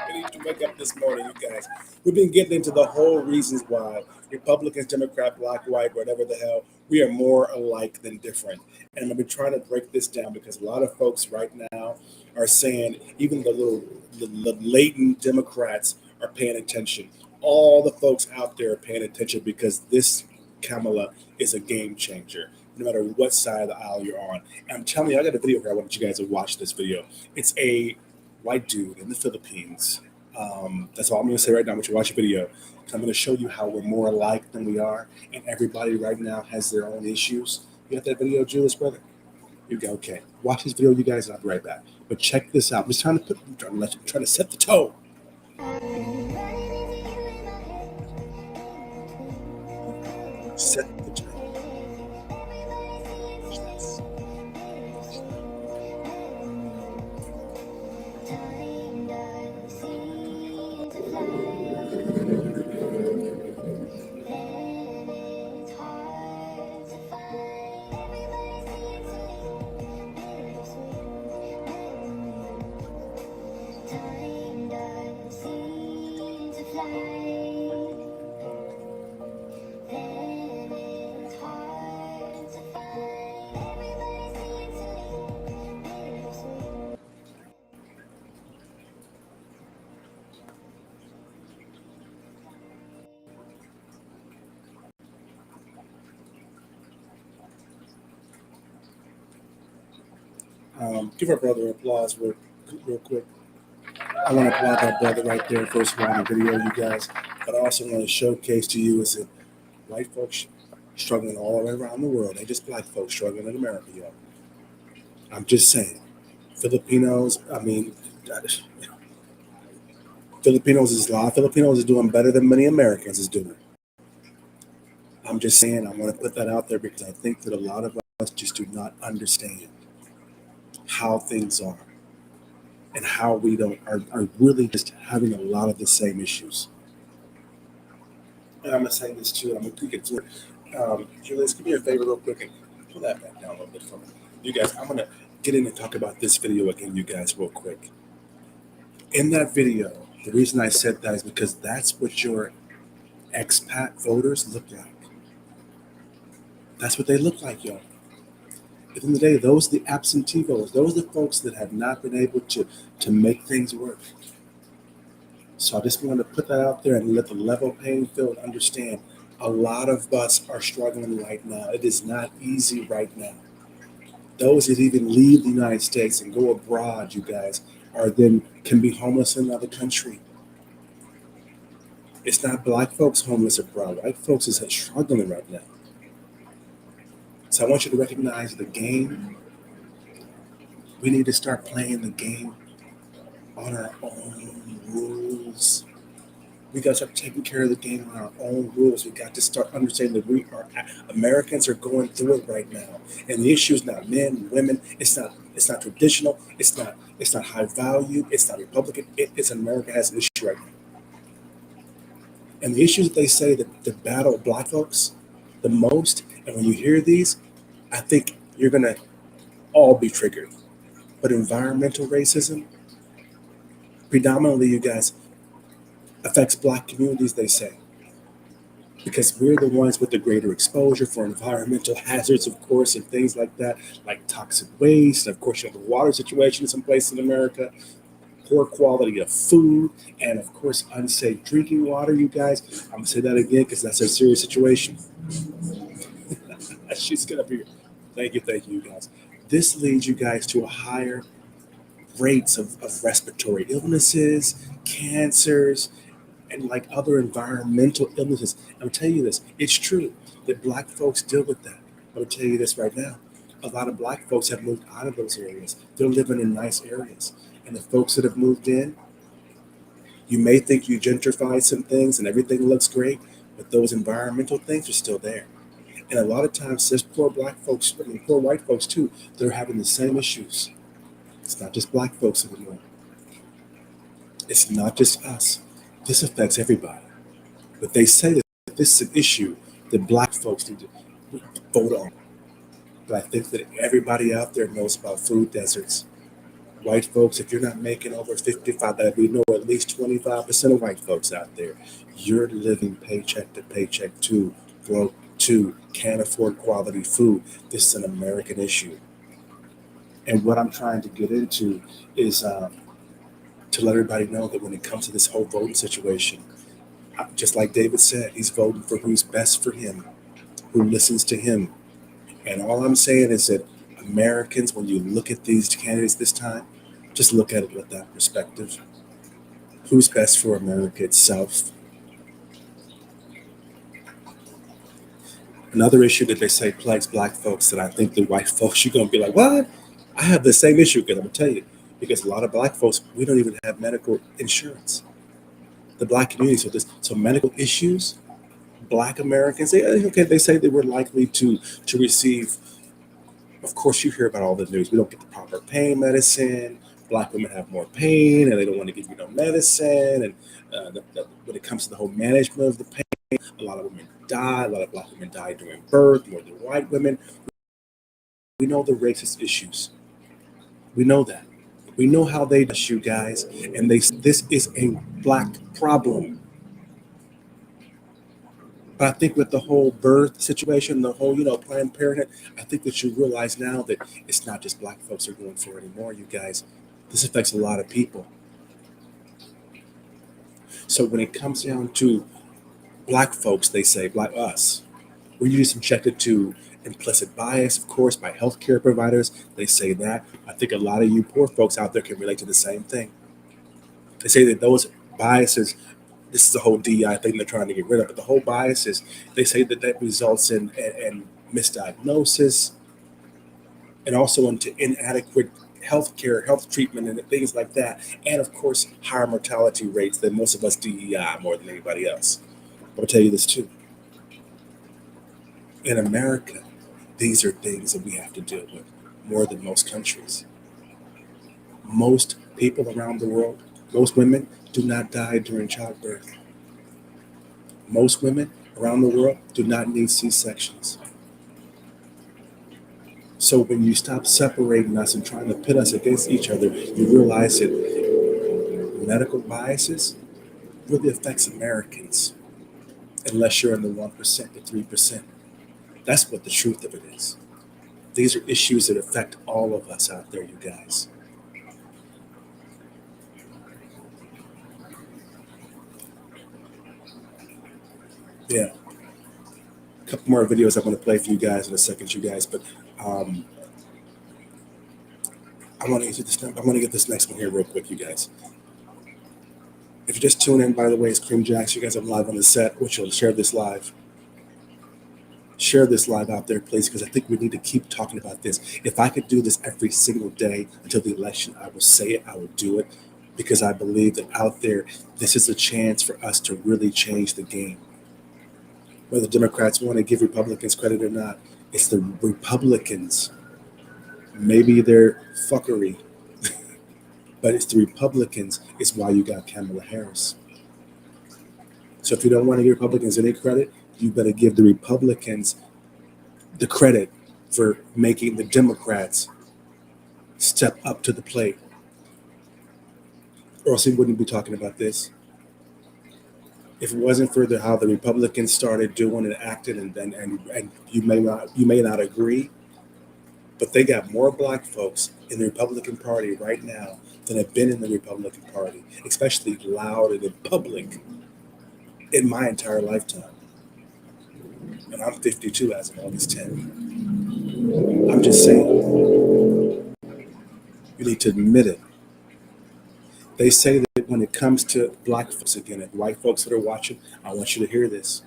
S1: We need you to wake up this morning, you guys. We've been getting into the whole reasons why Republicans, Democrat, black, white, whatever the hell, we are more alike than different. And I've been trying to break this down because a lot of folks right now are saying, even the latent Democrats are paying attention. All the folks out there are paying attention because this Kamala is a game changer, no matter what side of the aisle you're on. And I'm telling you, I got a video here. I want you guys to watch this video. It's a white dude in the Philippines. That's all I'm going to say right now. I want you to watch the video. I'm going to show you how we're more alike than we are, and everybody right now has their own issues. You got that video, Julius, brother? You go, okay. Watch this video, you guys, and I'll be right back. But check this out. I'm just trying to set the tone. Set the tone. Give our brother applause real quick. I want to applaud that brother right there, first of all, on the video, you guys. But I also want to showcase to you is that white folks struggling all the way around the world. They just black folks struggling in America, yo. I'm just saying. Filipinos, I mean, Filipinos is a lot of Filipinos is doing better than many Americans is doing. I'm just saying, I want to put that out there because I think that a lot of us just do not understand how things are and how we are really just having a lot of the same issues. And I'm gonna say this too, and I'm gonna tweak it too. Julius, give me a favor real quick and pull that back down a little bit for me. You guys, I'm gonna get in and talk about this video again, you guys, real quick. In that video, the reason I said that is because that's what your expat voters look like. That's what they look like, yo. At the end of the day, those are the absentee voters. Those are the folks that have not been able to make things work. So I just wanted to put that out there and let the level playing field understand a lot of us are struggling right now. It is not easy right now. Those that even leave the United States and go abroad, you guys, are then can be homeless in another country. It's not black folks homeless abroad. White folks is struggling right now. So I want you to recognize the game. We need to start playing the game on our own rules. We got to start taking care of the game on our own rules. We got to start understanding that we are Americans are going through it right now, and the issue is not men, women. It's not traditional. It's not high value. It's not Republican. It's America has an issue right now, and the issues that they say that battle black folks the most. And when you hear these, I think you're gonna all be triggered. But environmental racism, predominantly, you guys, affects black communities, they say, because we're the ones with the greater exposure for environmental hazards, of course, and things like that, like toxic waste. And of course, you have the water situation in some places in America, poor quality of food, and of course, unsafe drinking water, you guys. I'm gonna say that again because that's a serious situation. She's gonna be. Thank you, you guys. This leads you guys to a higher rates of respiratory illnesses, cancers, and like other environmental illnesses. I'm telling you this, it's true that black folks deal with that. I'm gonna tell you this right now. A lot of black folks have moved out of those areas. They're living in nice areas. And the folks that have moved in, you may think you gentrified some things and everything looks great, but those environmental things are still there. And a lot of times, there's poor black folks, I mean, poor white folks too, they're having the same issues. It's not just black folks anymore. It's not just us. This affects everybody. But they say that this is an issue that black folks need to vote on. But I think that everybody out there knows about food deserts. White folks, if you're not making over 55, that we know at least 25% of white folks out there, you're living paycheck to paycheck too, broke too, can't afford quality food. This is an American issue. And what I'm trying to get into is to let everybody know that when it comes to this whole voting situation, just like David said, he's voting for who's best for him, who listens to him. And all I'm saying is that Americans, when you look at these candidates this time, just look at it with that perspective. Who's best for America itself? Another issue that they say plagues black folks that I think the white folks, you're going to be like, what? I have the same issue, because I'm going to tell you, because a lot of black folks, we don't even have medical insurance. The black community, so medical issues, black Americans, they say they were likely to receive, of course, you hear about all the news. We don't get the proper pain medicine. Black women have more pain and they don't want to give you no medicine. And when it comes to the whole management of the pain, a lot of women die. A lot of black women die during birth more than white women. We know the racist issues. We know that. We know how they do, you guys. And this is a black problem. But I think with the whole birth situation, the whole, Planned Parenthood, I think that you realize now that it's not just black folks are going for it anymore, you guys. This affects a lot of people. So when it comes down to black folks, they say, black us, we're usually subjected to implicit bias, of course, by healthcare providers. They say that. I think a lot of you poor folks out there can relate to the same thing. They say that those biases, this is a whole DEI thing they're trying to get rid of, but the whole biases, they say that that results in misdiagnosis and also into inadequate health care, health treatment, and things like that. And of course, higher mortality rates than most of us DEI more than anybody else. I'll tell you this too. In America, these are things that we have to deal with more than most countries. Most people around the world, most women do not die during childbirth. Most women around the world do not need C-sections. So when you stop separating us and trying to pit us against each other, you realize that medical biases really affects Americans, unless you're in the 1% to 3%. That's what the truth of it is. These are issues that affect all of us out there, you guys. Yeah. A couple more videos I'm going to play for you guys in a second, you guys. But I want to get this next one here real quick, you guys. If you just tune in, by the way, it's Cream Jacks. You guys, I'm live on the set, which will share this live. Share this live out there, please, because I think we need to keep talking about this. If I could do this every single day until the election, I would say it, I would do it, because I believe that out there, this is a chance for us to really change the game. Whether Democrats want to give Republicans credit or not, it's the Republicans. Maybe they're fuckery, but it's the Republicans is why you got Kamala Harris. So if you don't want to give Republicans any credit, you better give the Republicans the credit for making the Democrats step up to the plate. Or else we wouldn't be talking about this. If it wasn't for how the Republicans started doing and acting, and you may not agree, but they got more black folks in the Republican Party right now than have been in the Republican Party, especially loud and in public, in my entire lifetime. And I'm 52 as of August 10th. I'm just saying, you need to admit it. They say that when it comes to black folks, again, and white folks that are watching, I want you to hear this.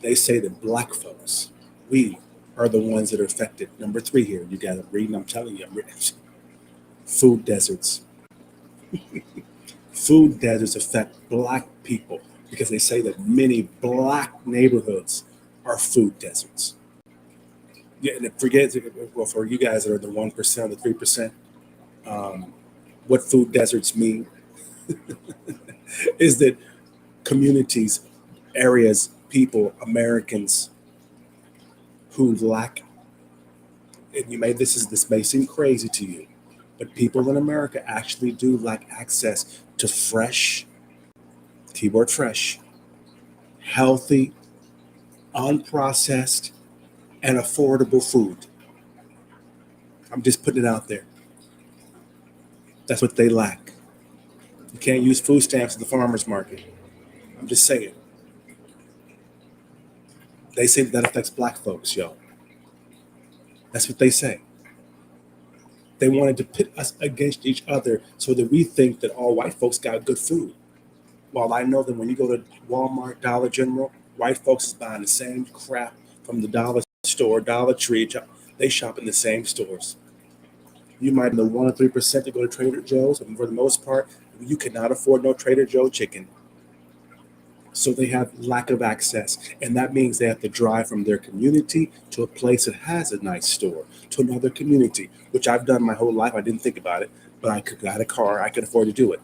S1: They say that black folks, we are the ones that are affected. Number 3 here, you got to read, and I'm telling you, I'm reading. Food deserts. Food deserts affect black people because they say that many black neighborhoods are food deserts. Yeah, and forget, well, for you guys that are the 1%, the 3%, what food deserts mean is that communities, areas, people, Americans who lack, and this may seem crazy to you, but people in America actually do lack access to fresh, keyword fresh, healthy, unprocessed, and affordable food. I'm just putting it out there. That's what they lack. You can't use food stamps at the farmer's market. I'm just saying. They say that affects black folks, yo. That's what they say. They wanted to pit us against each other so that we think that all white folks got good food. While I know that when you go to Walmart, Dollar General, white folks is buying the same crap from the dollar store, Dollar Tree. They shop in the same stores. You might know 1 or 3% to go to Trader Joe's, but for the most part, you cannot afford no Trader Joe chicken. So they have lack of access, and that means they have to drive from their community to a place that has a nice store, to another community, which I've done my whole life. I didn't think about it, but I got a car, I could afford to do it.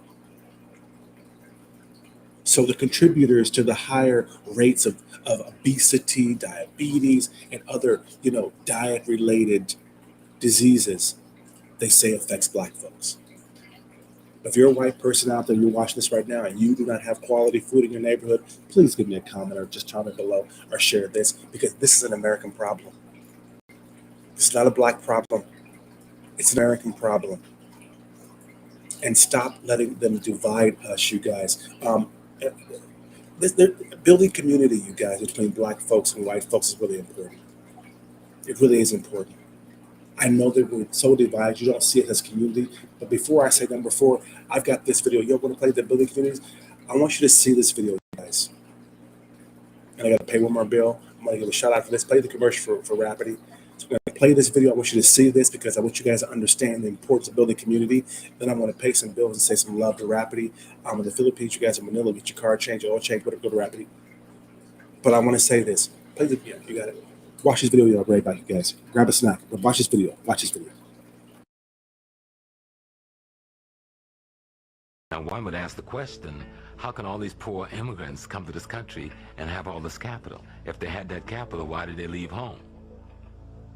S1: So the contributors to the higher rates of obesity, diabetes, and other, diet-related diseases, they say affects black folks. If you're a white person out there, you're watching this right now, and you do not have quality food in your neighborhood, please give me a comment or just comment below or share this, because this is an American problem. It's not a black problem. It's an American problem. And stop letting them divide us, you guys. Building community, you guys, between black folks and white folks is really important. It really is important. I know that we're so divided, you don't see it as community. But before I say number four, I've got this video. You're going to play the building communities. I want you to see this video, guys. And I got to pay one more bill. I'm going to give a shout out for this. Play the commercial for Rapidity. So I'm going to play this video. I want you to see this because I want you guys to understand the importance of building community. Then I'm going to pay some bills and say some love to Rapidity. I'm in the Philippines. You guys in Manila, get your car changed, oil change, whatever, go to Rapidity. But I want to say this. Play the video. You got it. Watch this video. I'll be right back, you guys. Grab a snack. But watch this video. Watch this video.
S8: Now, one would ask the question, how can all these poor immigrants come to this country and have all this capital? If they had that capital, why did they leave home?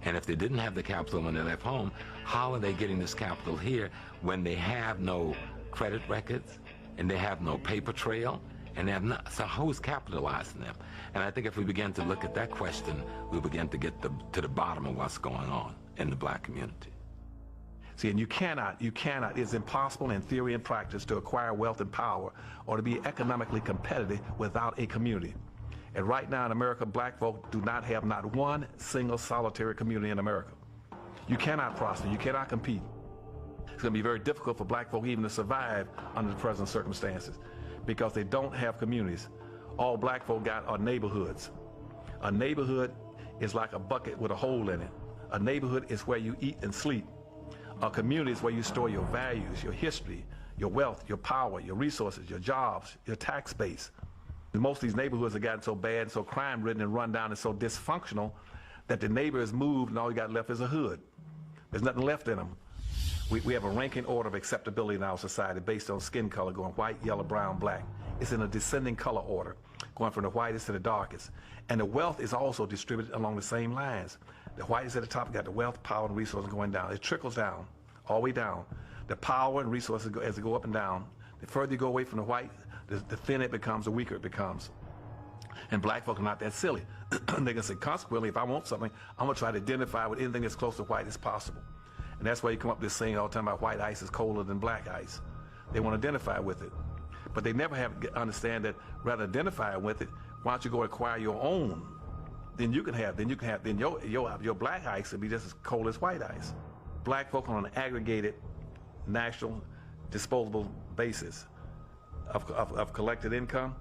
S8: And if they didn't have the capital when they left home, how are they getting this capital here when they have no credit records and they have no paper trail? And they have not, so who's capitalizing them? And I think if we begin to look at that question, we'll begin to get to the bottom of what's going on in the black community.
S9: See, and you cannot, it's impossible in theory and practice to acquire wealth and power or to be economically competitive without a community. And right now in America, black folk do not have not one single solitary community in America. You cannot prosper, you cannot compete. It's going to be very difficult for black folk even to survive under the present circumstances because they don't have communities. All black folk got are neighborhoods. A neighborhood is like a bucket with a hole in it. A neighborhood is where you eat and sleep. A community is where you store your values, your history, your wealth, your power, your resources, your jobs, your tax base. And most of these neighborhoods have gotten so bad and so crime-ridden and run down and so dysfunctional that the neighbor has moved and all you got left is a hood. There's nothing left in them. We have a ranking order of acceptability in our society based on skin color, going white, yellow, brown, black. It's in a descending color order, going from the whitest to the darkest. And the wealth is also distributed along the same lines. The whitest at the top got the wealth, power, and resources going down. It trickles down, all the way down. The power and resources, as they go up and down, the further you go away from the white, the thinner it becomes, the weaker it becomes. And black folk are not that silly. They can say, consequently, if I want something, I'm going to try to identify with anything that's close to white as possible. And that's why you come up with this saying all the time about white ice is colder than black ice. They want to identify with it. But they never understand that rather than identify with it, why don't you go acquire your own? Then your black ice will be just as cold as white ice. Black folk on an aggregated national disposable basis of collected income,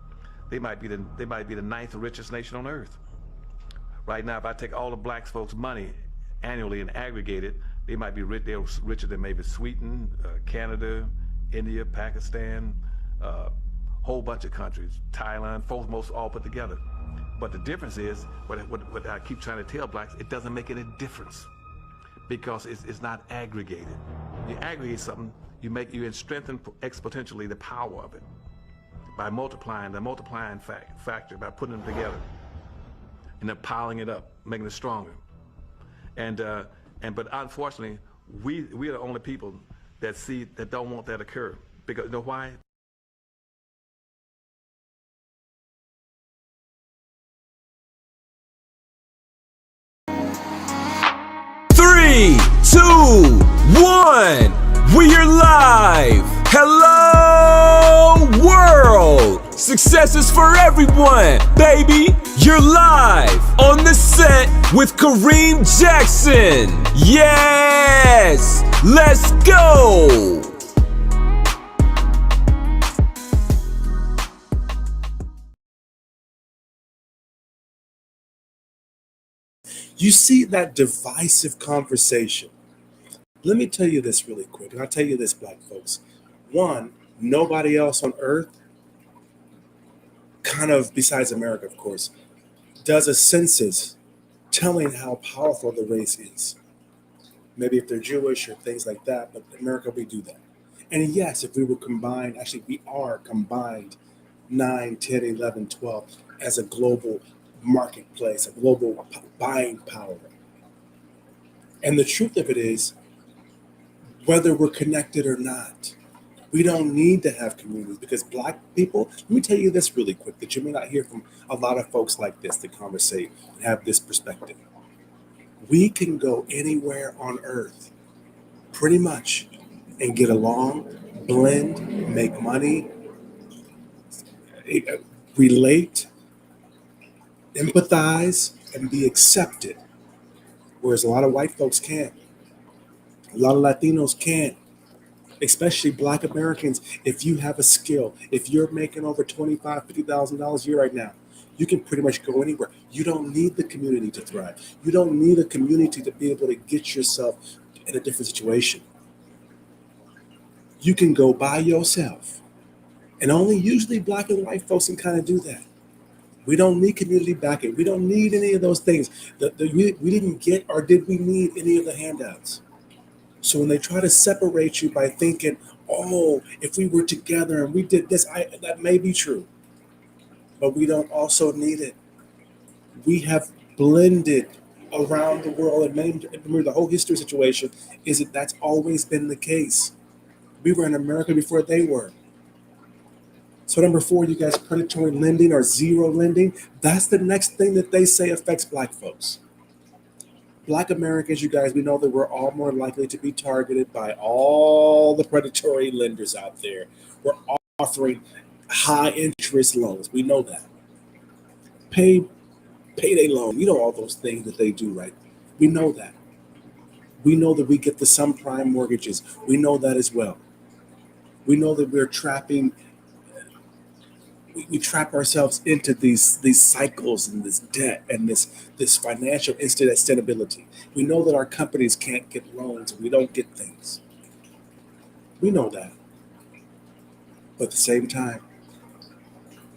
S9: they might be the ninth richest nation on earth. Right now, if I take all the black folks' money annually and aggregate it, they might be they're richer than maybe Sweden, Canada, India, Pakistan, whole bunch of countries, Thailand, folks most all put together. But the difference is, what I keep trying to tell blacks, it doesn't make any difference because it's not aggregated. You aggregate something, you strengthen exponentially the power of it by multiplying the multiplying factor, by putting them together and then piling it up, making it stronger. But unfortunately, we are the only people that don't want that to occur. Because you know why?
S6: 3, 2, 1, we are live! Hello, world! Success is for everyone, baby! You're live on the set with Kareem Jackson! Yes! Let's go!
S1: You see that divisive conversation. Let me tell you this really quick, and I'll tell you this, black folks. One, nobody else on earth, kind of besides America, of course, does a census telling how powerful the race is. Maybe if they're Jewish or things like that, but in America, we do that. And yes, if we were combined, actually, we are combined 9, 10, 11, 12 as a global marketplace, a global buying power. And the truth of it is, whether we're connected or not, We don't need to have communities because black people, let me tell you this really quick that you may not hear from a lot of folks like this that conversate and have this perspective. We can go anywhere on earth pretty much and get along, blend, make money, relate, empathize, and be accepted. Whereas a lot of white folks can't. A lot of Latinos can't, especially black Americans. If you have a skill, if you're making over $25,000, $50,000 a year right now, you can pretty much go anywhere. You don't need the community to thrive. You don't need a community to be able to get yourself in a different situation. You can go by yourself. And only usually black and white folks can kind of do that. We don't need community backing. We don't need any of those things. We didn't get or did we need any of the handouts. So when they try to separate you by thinking, oh, if we were together and we did this, that may be true. But we don't also need it. We have blended around the world. And remember, the whole history situation is that that's always been the case. We were in America before they were. So number 4, you guys, predatory lending or zero lending, that's the next thing that they say affects black folks. Black Americans, you guys, we know that we're all more likely to be targeted by all the predatory lenders out there. We're offering high interest loans. We know that. Payday loan, you know all those things that they do, right? We know that. We know that we get the subprime mortgages. We know that as well. We know that we're trapping we trap ourselves into these cycles and this debt and this financial instability. We know that our companies can't get loans and we don't get things. We know that. But at the same time,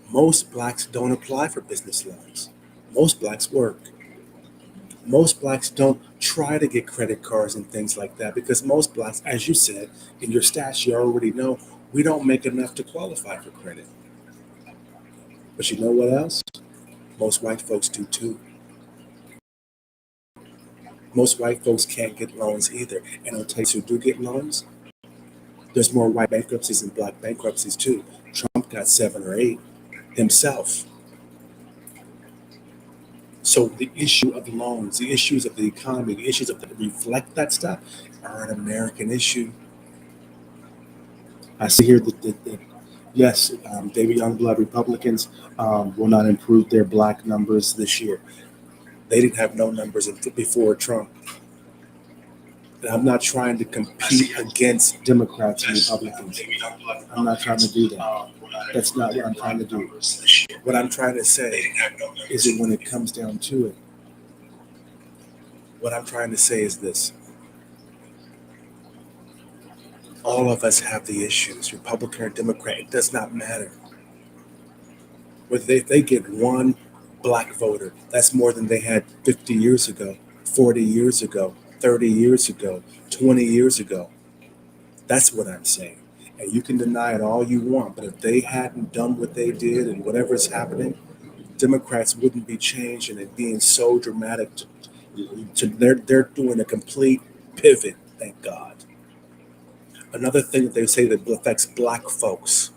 S1: most blacks don't apply for business loans. Most blacks work. Most blacks don't try to get credit cards and things like that because most blacks, as you said, in your stats, you already know, we don't make enough to qualify for credit. But you know what else? Most white folks do too. Most white folks can't get loans either. And I'll tell you who do get loans, there's more white bankruptcies than black bankruptcies too. Trump got 7 or 8 himself. So the issue of loans, the issues of the economy, the issues of that reflect that stuff are an American issue. I see here that yes, David Youngblood Republicans will not improve their black numbers this year. They didn't have no numbers before Trump. And I'm not trying to compete against Democrats and Republicans. I'm not trying to do that. That's not what I'm trying to do. What I'm trying to say is that when it comes down to it, what I'm trying to say is this. All of us have the issues, Republican or Democrat, it does not matter. If they get one black voter, that's more than they had 50 years ago, 40 years ago, 30 years ago, 20 years ago. That's what I'm saying. And you can deny it all you want, but if they hadn't done what they did and whatever's happening, Democrats wouldn't be changing and being so dramatic. They're doing a complete pivot, thank God. Another thing that they say that affects black folks.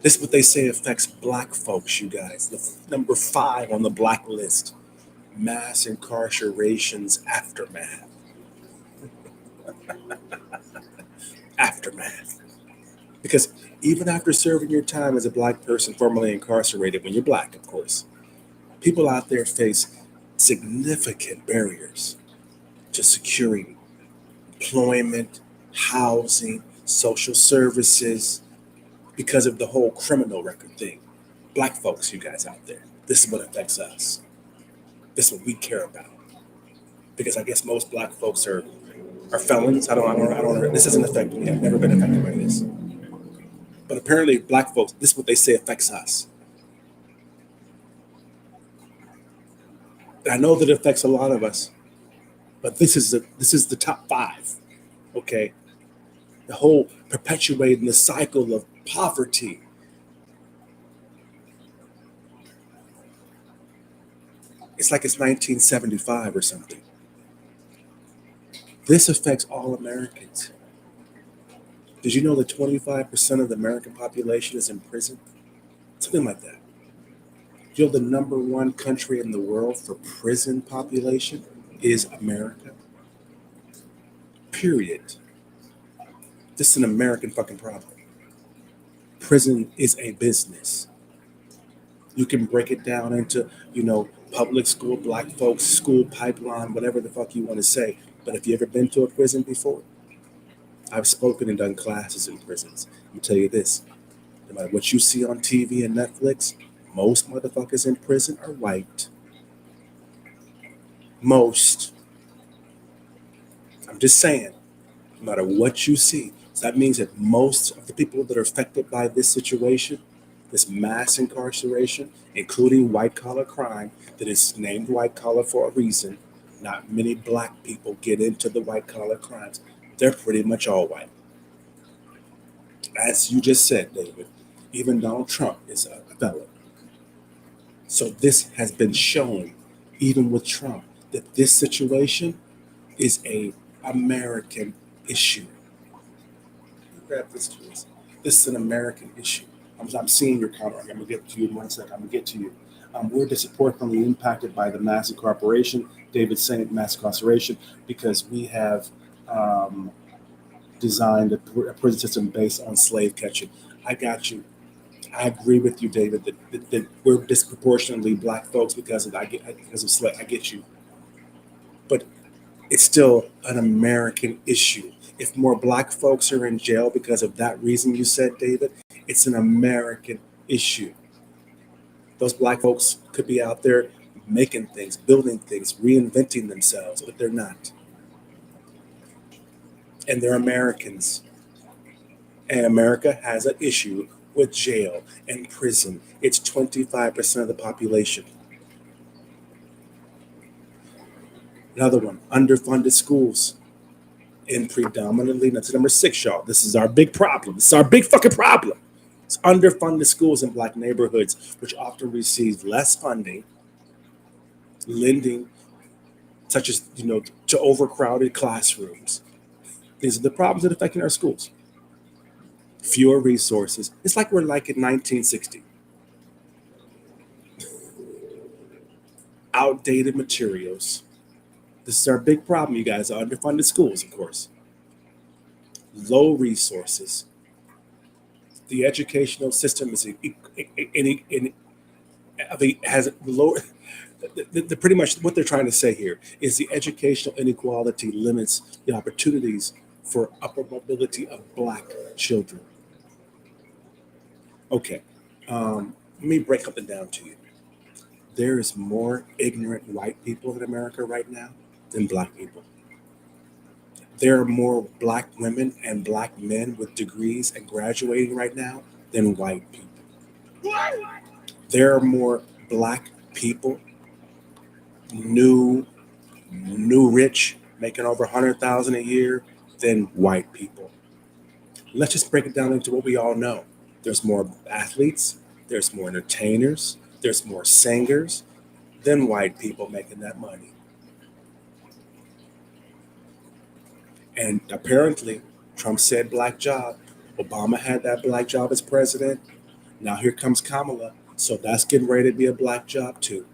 S1: This is what they say affects black folks, you guys. The number 5 on the black list, mass incarcerations aftermath. Aftermath. Because even after serving your time as a black person formerly incarcerated, when you're black, of course, people out there face significant barriers to securing employment, housing, social services, because of the whole criminal record thing. Black folks, you guys out there, this is what affects us. This is what we care about. Because I guess most black folks are felons. I don't. This doesn't affect me. I've never been affected by this. But apparently, black folks, this is what they say affects us. And I know that it affects a lot of us, but this is the top 5. Okay, the whole perpetuating the cycle of poverty. It's like it's 1975 or something. This affects all Americans. Did you know that 25% of the American population is in prison? Something like that. You know the number one country in the world for prison population is America? Period. This is an American fucking problem. Prison is a business. You can break it down into, public school, black folks, school pipeline, whatever the fuck you want to say. But have you ever been to a prison before? I've spoken and done classes in prisons. Let me tell you this, no matter what you see on TV and Netflix, most motherfuckers in prison are white. Most. I'm just saying, no matter what you see. So that means that most of the people that are affected by this situation, this mass incarceration, including white collar crime, that is named white collar for a reason, not many black people get into the white collar crimes. They're pretty much all white. As you just said, David, even Donald Trump is a felon. So this has been shown, even with Trump, that this situation is a American issue. Grab this, please. This is an American issue. I'm seeing your comment. I'm going to get to you in 1 second. I'm going to get to you. We're disproportionately impacted by the mass incarceration. David's saying mass incarceration because we have designed a prison system based on slave catching. I got you. I agree with you, David, that we're disproportionately black folks because of slave. I get you. But it's still an American issue. If more black folks are in jail because of that reason you said, David, it's an American issue. Those black folks could be out there making things, building things, reinventing themselves, but they're not. And they're Americans. And America has an issue with jail and prison. It's 25% of the population. Another one, underfunded schools. And predominantly, that's number 6, y'all. This is our big problem. This is our big fucking problem. It's underfunded schools in black neighborhoods, which often receive less funding, lending, such as, to overcrowded classrooms. These are the problems that are affecting our schools. Fewer resources. It's like we're like in 1960. Outdated materials. This is our big problem, you guys. Underfunded schools, of course. Low resources. The educational system is has lower. Pretty much what they're trying to say here is the educational inequality limits the opportunities for upper mobility of black children. Okay, let me break something down to you. There is more ignorant white people in America right now than black people. There are more black women and black men with degrees and graduating right now than white people. There are more black people, new rich, making over 100,000 a year than white people. Let's just break it down into what we all know. There's more athletes, there's more entertainers, there's more singers than white people making that money. And apparently, Trump said black job. Obama had that black job as president. Now here comes Kamala. So that's getting ready to be a black job too.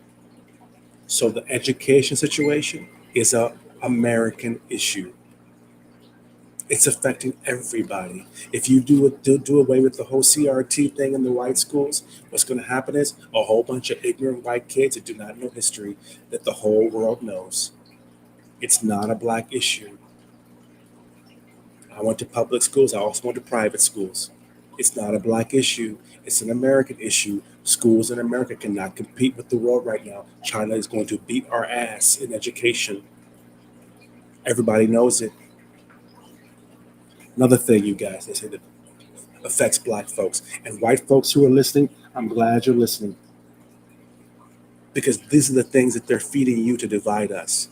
S1: So the education situation is a American issue. It's affecting everybody. If you do away with the whole CRT thing in the white schools, what's going to happen is a whole bunch of ignorant white kids that do not know history that the whole world knows. It's not a black issue. I went to public schools. I also went to private schools. It's not a black issue. It's an American issue. Schools in America cannot compete with the world right now. China is going to beat our ass in education. Everybody knows it. Another thing, you guys, they say that affects black folks and white folks who are listening. I'm glad you're listening because these are the things that they're feeding you to divide us.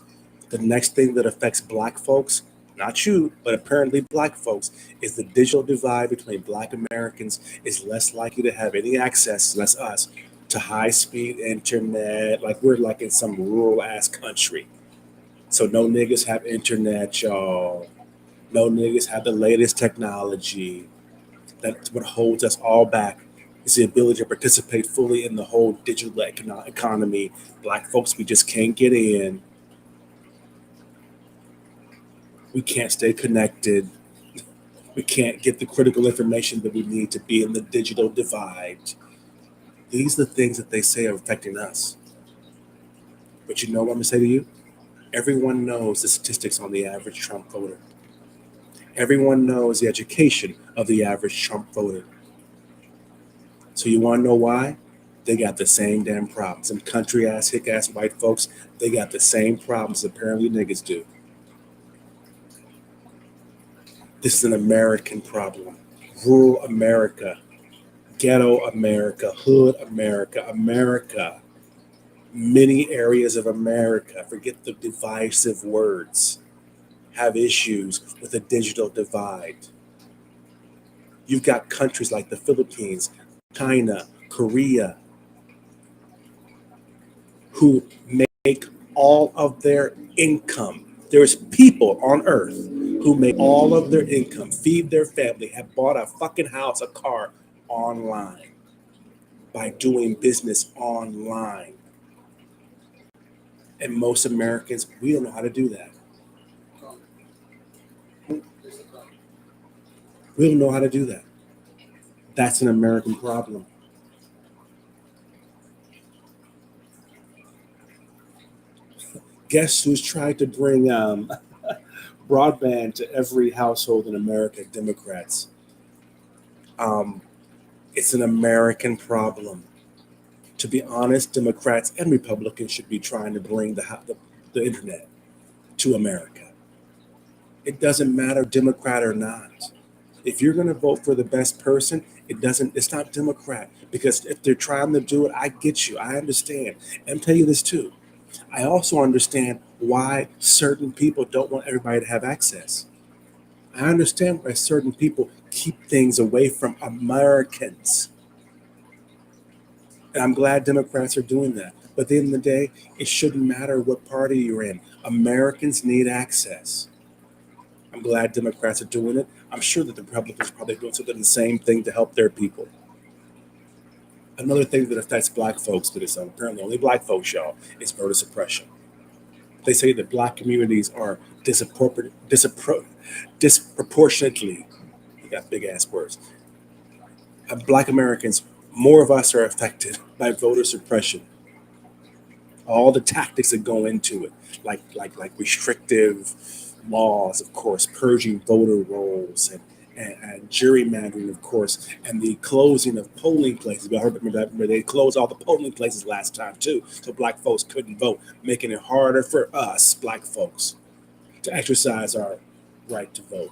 S1: The next thing that affects black folks, not you, but apparently black folks, is the digital divide between black Americans is less likely to have any access, less us, to high-speed internet. Like we're like in some rural-ass country. So no niggas have internet, y'all. No niggas have the latest technology. That's what holds us all back is the ability to participate fully in the whole digital economy. Black folks, we just can't get in. We can't stay connected. We can't get the critical information that we need to be in the digital divide. These are the things that they say are affecting us. But you know what I'm going to say to you? Everyone knows the statistics on the average Trump voter. Everyone knows the education of the average Trump voter. So you want to know why? They got the same damn problems. Some country ass, hick ass white folks, they got the same problems apparently niggas do. This is an American problem. Rural America, ghetto America, hood America, America. Many areas of America, forget the divisive words, have issues with the digital divide. You've got countries like the Philippines, China, Korea, who make all of their income. There's people on earth who make all of their income, feed their family, have bought a fucking house, a car online by doing business online. And most Americans, we don't know how to do that. We don't know how to do that. That's an American problem. Guess who's tried to bring broadband to every household in America? Democrats. It's an American problem. To be honest, Democrats and Republicans should be trying to bring the internet to America. It doesn't matter Democrat or not. If you're going to vote for the best person, it's not Democrat. Because if they're trying to do it, I get you. I understand. And I'll tell you this too. I also understand why certain people don't want everybody to have access. I understand why certain people keep things away from Americans. And I'm glad Democrats are doing that. But at the end of the day, it shouldn't matter what party you're in. Americans need access. I'm glad Democrats are doing it. I'm sure that the Republicans are probably doing something the same thing to help their people. Another thing that affects black folks that is apparently only black folks, y'all, is voter suppression. They say that black communities are disproportionately, you got big ass words, black Americans, more of us are affected by voter suppression. All the tactics that go into it, like restrictive laws, of course, purging voter rolls and gerrymandering, of course, and the closing of polling places. I heard remember they closed all the polling places last time too, so black folks couldn't vote, making it harder for us, black folks, to exercise our right to vote.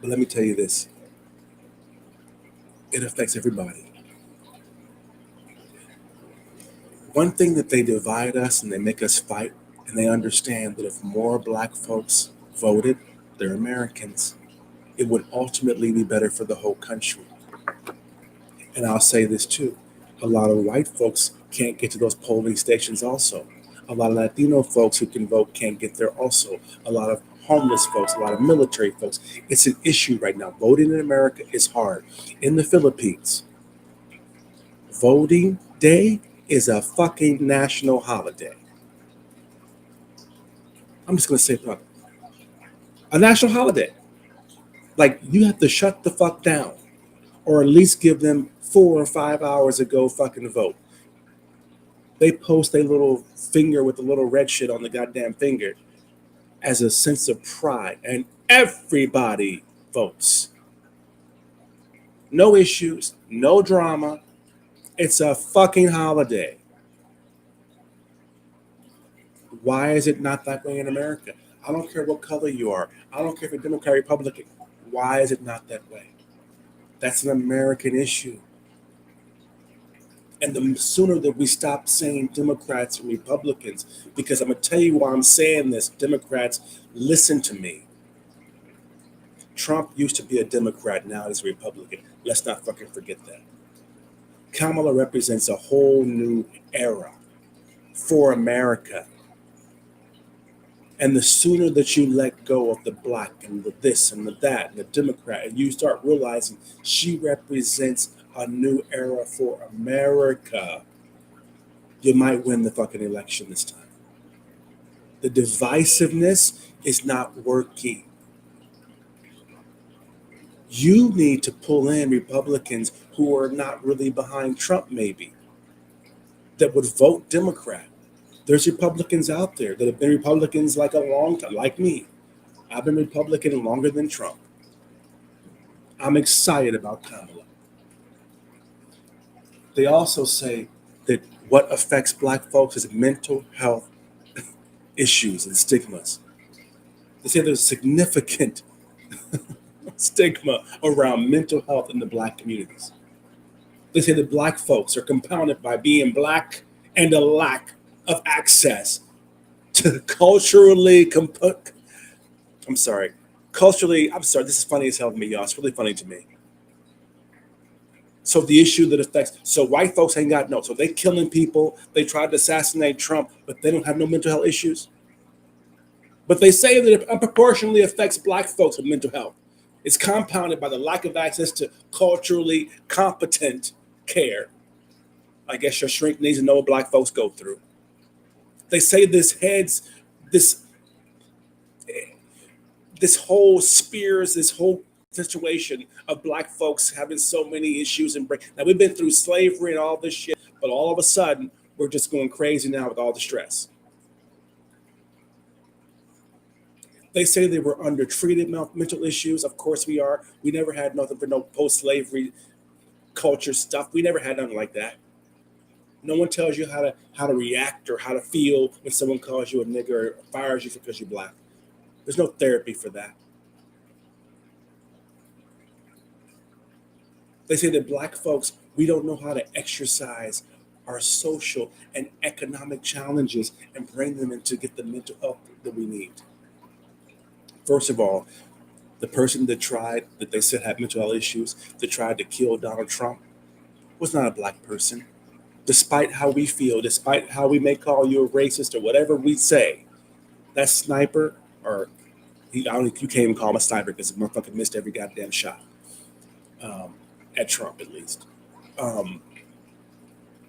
S1: But let me tell you this, it affects everybody. One thing that they divide us and they make us fight, and they understand that if more black folks voted, they're Americans, it would ultimately be better for the whole country. And I'll say this too, a lot of white folks can't get to those polling stations also. A lot of Latino folks who can vote can't get there also. A lot of homeless folks, a lot of military folks. It's an issue right now. Voting in America is hard. In the Philippines, voting day is a fucking national holiday. I'm just going to say a national holiday. Like, you have to shut the fuck down, or at least give them 4 or 5 hours to go fucking vote. They post a little finger with a little red shit on the goddamn finger as a sense of pride, and everybody votes. No issues, no drama. It's a fucking holiday. Why is it not that way in America? I don't care what color you are. I don't care if you're Democrat or Republican. Why is it not that way? That's an American issue. And the sooner that we stop saying Democrats and Republicans, because I'm going to tell you why I'm saying this, Democrats, listen to me. Trump used to be a Democrat, now he's a Republican. Let's not fucking forget that. Kamala represents a whole new era for America. And the sooner that you let go of the black and the this and the that and the Democrat, and you start realizing she represents a new era for America, you might win the fucking election this time. The divisiveness is not working. You need to pull in Republicans who are not really behind Trump, maybe, that would vote Democrat. There's Republicans out there that have been Republicans like a long time, like me. I've been Republican longer than Trump. I'm excited about Kamala. They also say that what affects black folks is mental health issues and stigmas. They say there's significant stigma around mental health in the black communities. They say that black folks are compounded by being black and a lack of access to culturally, I'm sorry, this is funny as hell to me, y'all. It's really funny to me. So the issue that affects, so white folks ain't got no, so they killing people, they tried to assassinate Trump, but they don't have no mental health issues. But they say that it unproportionately affects black folks with mental health. It's compounded by the lack of access to culturally competent care. I guess your shrink needs to know what black folks go through. They say this whole situation of black folks having so many issues and break. Now we've been through slavery and all this shit, but all of a sudden we're just going crazy now with all the stress. They say they were undertreated mental issues. Of course we are. We never had nothing for no post-slavery culture stuff. We never had nothing like that. No one tells you how to react or how to feel when someone calls you a nigger or fires you because you're black. There's no therapy for that. They say that black folks, we don't know how to exercise our social and economic challenges and bring them in to get the mental health that we need. First of all, the person that they said had mental health issues, that tried to kill Donald Trump, was not a black person. Despite how we feel, despite how we may call you a racist or whatever we say, that sniper, you can't even call him a sniper because the motherfucker missed every goddamn shot, at Trump at least.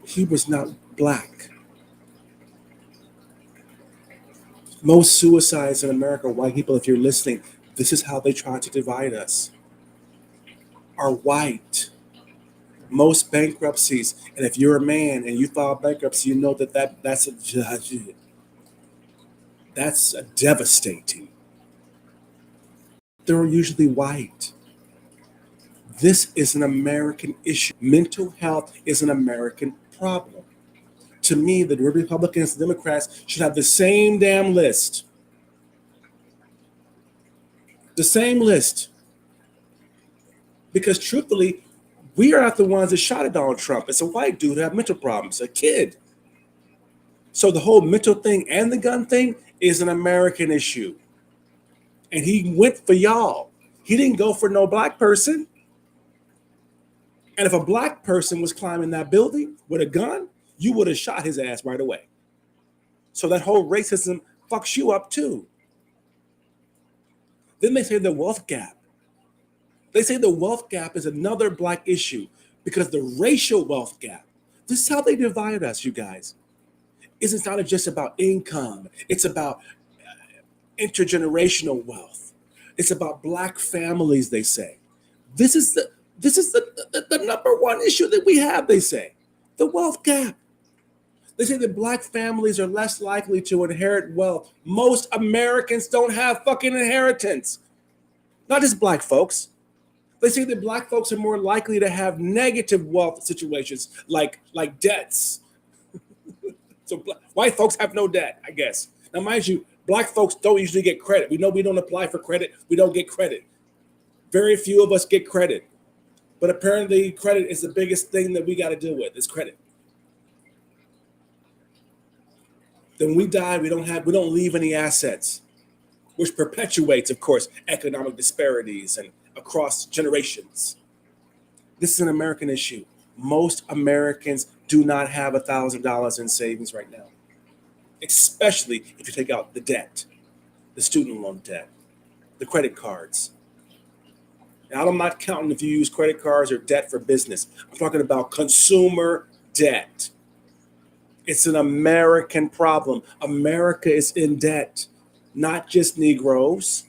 S1: He was not black. Most suicides in America, white people, if you're listening, this is how they try to divide us, are white. Most bankruptcies, and if you're a man and you file bankruptcy, you know that's a devastating. They're usually white. This is an American issue. Mental health is an American problem. To me, the Republicans and Democrats should have the same damn list. The same list. Because truthfully, we are not the ones that shot at Donald Trump. It's a white dude who had mental problems, a kid. So the whole mental thing and the gun thing is an American issue. And he went for y'all. He didn't go for no black person. And if a black person was climbing that building with a gun, you would have shot his ass right away. So that whole racism fucks you up too. Then they say the wealth gap. They say the wealth gap is another black issue because the racial wealth gap, this is how they divide us, you guys. It's not just about income. It's about intergenerational wealth. It's about black families, they say. This is the number one issue that we have, they say. The wealth gap. They say that black families are less likely to inherit wealth. Most Americans don't have fucking inheritance. Not just black folks. They say that black folks are more likely to have negative wealth situations like debts. So white folks have no debt, I guess. Now, mind you, black folks don't usually get credit. We know we don't apply for credit. We don't get credit. Very few of us get credit. But apparently credit is the biggest thing that we got to deal with, is credit. Then we die, we don't leave any assets, which perpetuates, of course, economic disparities and across generations. This is an American issue. Most Americans do not have $1,000 in savings right now, especially if you take out the debt. the student loan debt, the credit cards. Now, I'm not counting if you use credit cards or debt for business. I'm talking about consumer debt. It's an American problem. America is in debt, not just Negroes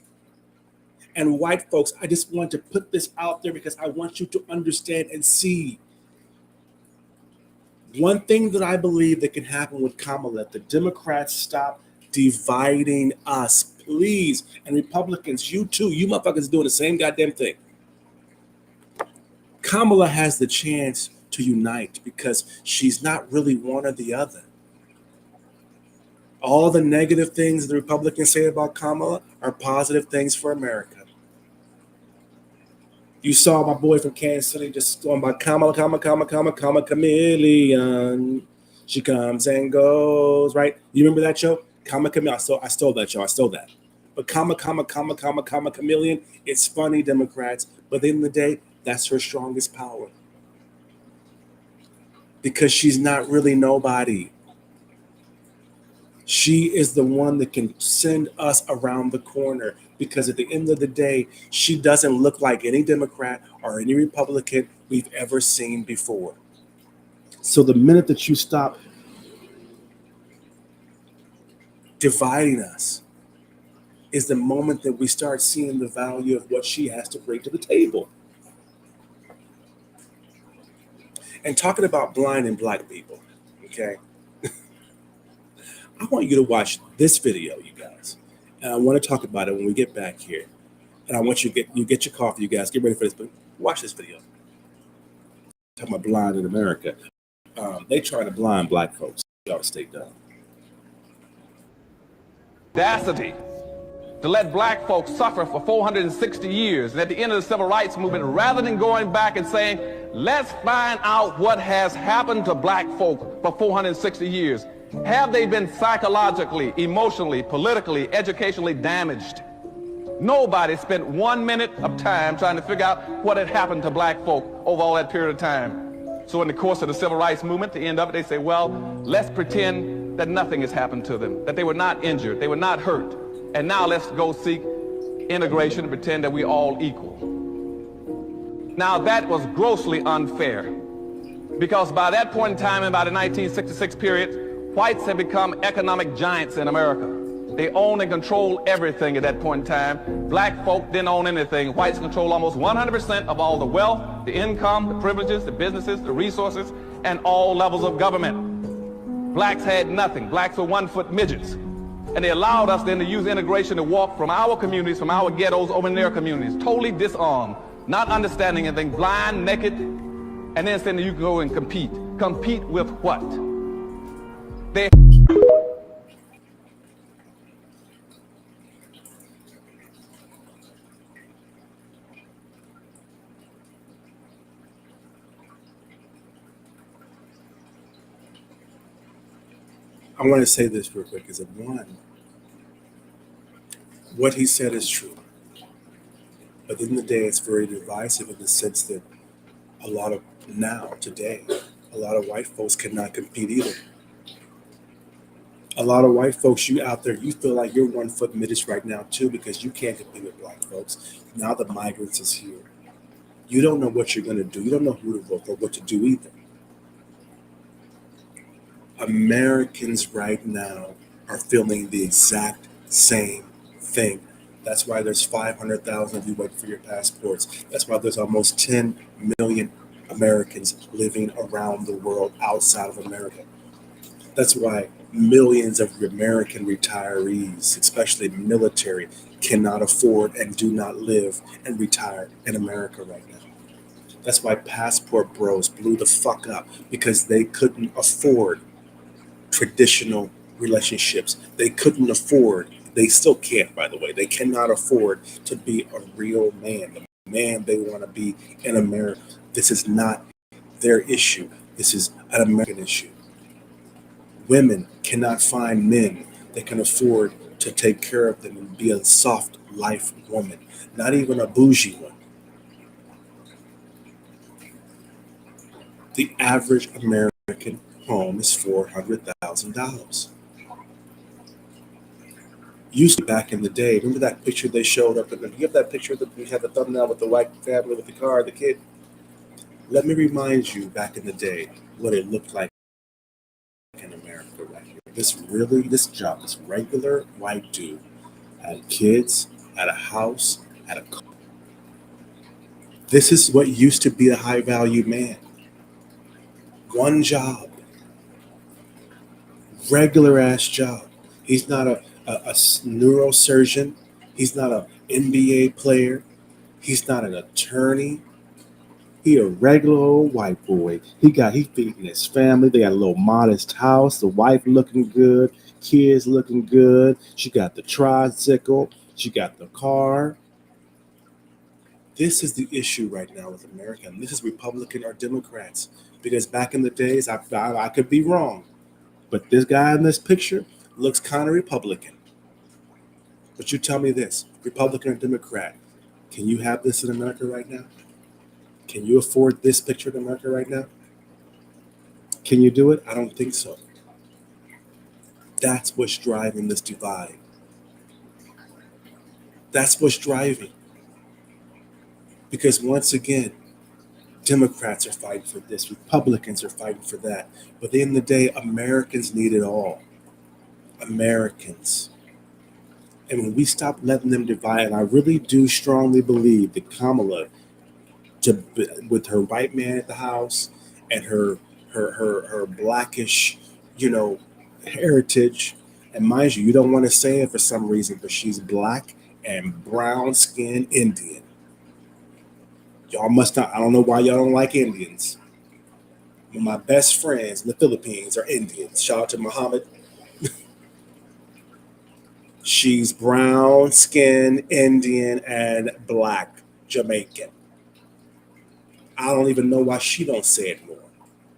S1: and white folks. I just want to put this out there because I want you to understand and see. One thing that I believe that can happen with Kamala, if the Democrats stop dividing us, please, and Republicans, you too, you motherfuckers doing the same goddamn thing. Kamala has the chance to unite because she's not really one or the other. All the negative things the Republicans say about Kamala are positive things for America. You saw my boy from Kansas City just going by Kamala, chameleon. She comes and goes, right? You remember that show? Chameleon. I stole that show. I stole that. But chameleon. It's funny, Democrats. But at the end of the day, that's her strongest power. Because she's not really nobody. She is the one that can send us around the corner because at the end of the day, she doesn't look like any Democrat or any Republican we've ever seen before. So the minute that you stop dividing us is the moment that we start seeing the value of what she has to bring to the table. And talking about blind and black people, okay? I want you to watch this video, you guys. And I want to talk about it when we get back here. And I want you to get your coffee, you guys. Get ready for this, but watch this video. Talking about blind in America. They try to blind black folks. Y'all stay down.
S10: Audacity to let black folks suffer for 460 years. And at the end of the civil rights movement, rather than going back and saying, let's find out what has happened to black folk for 460 years. Have they been psychologically, emotionally, politically, educationally damaged? Nobody spent 1 minute of time trying to figure out what had happened to black folk over all that period of time. So in the course of the civil rights movement, the end of it, they say, well, let's pretend that nothing has happened to them, that they were not injured, they were not hurt. And now let's go seek integration and pretend that we're all equal. Now that was grossly unfair because by that point in time, in about the 1966 period, whites have become economic giants in America. They own and control everything at that point in time. Black folk didn't own anything. Whites control almost 100% of all the wealth, the income, the privileges, the businesses, the resources, and all levels of government. Blacks had nothing. Blacks were 1-foot midgets. And they allowed us then to use integration to walk from our communities, from our ghettos over in their communities, totally disarmed, not understanding anything, blind, naked, and then saying you can go and compete. Compete with what? They
S1: I want to say this real quick is that one, what he said is true. But at the end of the day, it's very divisive in the sense that a lot of white folks cannot compete either. A lot of white folks, you out there, you feel like you're 1-foot midgets right now too because you can't compete with black folks. Now the migrants is here. You don't know what you're going to do. You don't know who to vote for, what to do either. Americans right now are feeling the exact same thing. That's why there's 500,000 of you waiting for your passports. That's why there's almost 10 million Americans living around the world outside of America. That's why millions of American retirees, especially military, cannot afford and do not live and retire in America right now. That's why passport bros blew the fuck up because they couldn't afford traditional relationships. They couldn't afford, they still can't, by the way, they cannot afford to be a real man, the man they want to be in America. This is not their issue. This is an American issue. Women cannot find men that can afford to take care of them and be a soft life woman, not even a bougie one. The average American home is $400,000. used to back in the day. Remember that picture they showed up? You have that picture that we had the thumbnail with the white family with the car, the kid. Let me remind you back in the day what it looked like in America right here. This job, this regular white dude had kids, had a house, had a car. This is what used to be a high value man. One job, regular ass job. He's not a neurosurgeon. He's not an NBA player. He's not an attorney. He a regular old white boy. He feeding his family. They got a little modest house. The wife looking good. Kids looking good. She got the tricycle. She got the car. This is the issue right now with America. And this is Republican or Democrats. Because back in the days, I could be wrong, but this guy in this picture looks kind of Republican. But you tell me this, Republican or Democrat, can you have this in America right now? Can you afford this picture in America right now? Can you do it? I don't think so. That's what's driving this divide. That's what's driving. Because once again, Democrats are fighting for this, Republicans are fighting for that. But at the end of the day, Americans need it all. Americans. And when we stop letting them divide, and I really do strongly believe that Kamala, with her white man at the house and her blackish, heritage, and mind you don't want to say it for some reason, but she's black and brown skinned Indian. Y'all must not. I don't know why y'all don't like Indians. My best friends in the Philippines are Indians. Shout out to Muhammad. She's brown skinned Indian and black Jamaican. I don't even know why she don't say it more.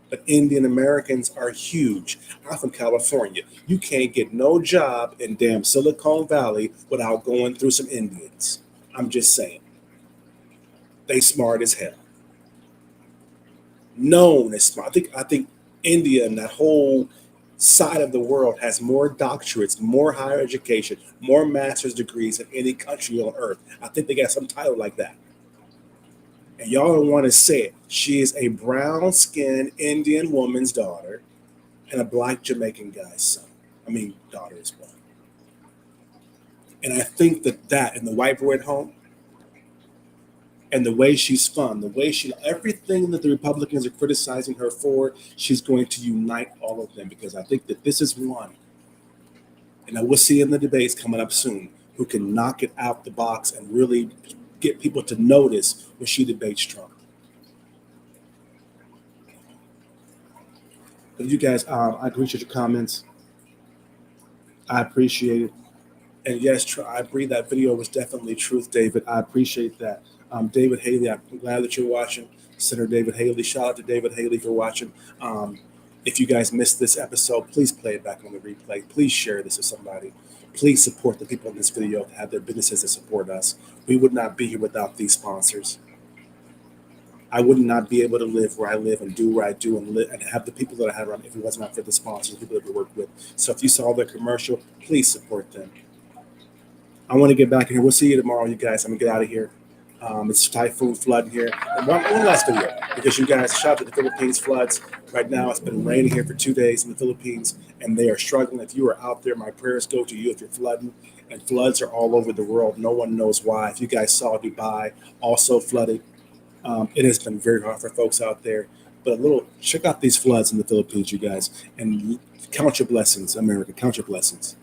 S1: But Indian Americans are huge. I'm from California. You can't get no job in damn Silicon Valley without going through some Indians. I'm just saying. They smart as hell. Known as smart. I think India and that whole side of the world has more doctorates, more higher education, more master's degrees than any country on earth. I think they got some title like that. And y'all don't want to say it. She is a brown-skinned Indian woman's daughter and a black Jamaican guy's son. Daughter as well. And I think that and the white boy at home, and the way she's fun, everything that the Republicans are criticizing her for, she's going to unite all of them, because I think that this is one, and I will see in the debates coming up soon, who can knock it out the box and really get people to notice when she debates Trump. But you guys, I appreciate your comments. I appreciate it. And yes, I agree that video was definitely truth, David. I appreciate that. David Haley, I'm glad that you're watching. Senator David Haley, shout out to David Haley for watching. If you guys missed this episode, please play it back on the replay. Please share this with somebody. Please support the people in this video that have their businesses that support us. We would not be here without these sponsors. I would not be able to live where I live and do what I do and have the people that I have around me if it was not for the sponsors, the people that we work with. So if you saw their commercial, please support them. I want to get back in here. We'll see you tomorrow, you guys. I'm going to get out of here. It's typhoon flooding here. And one last video, because you guys, shout out to the Philippines floods. Right now, it's been raining here for 2 days in the Philippines, and they are struggling. If you are out there, my prayers go to you if you're flooding. And floods are all over the world. No one knows why. If you guys saw Dubai also flooded, it has been very hard for folks out there. But check out these floods in the Philippines, you guys, and count your blessings, America. Count your blessings.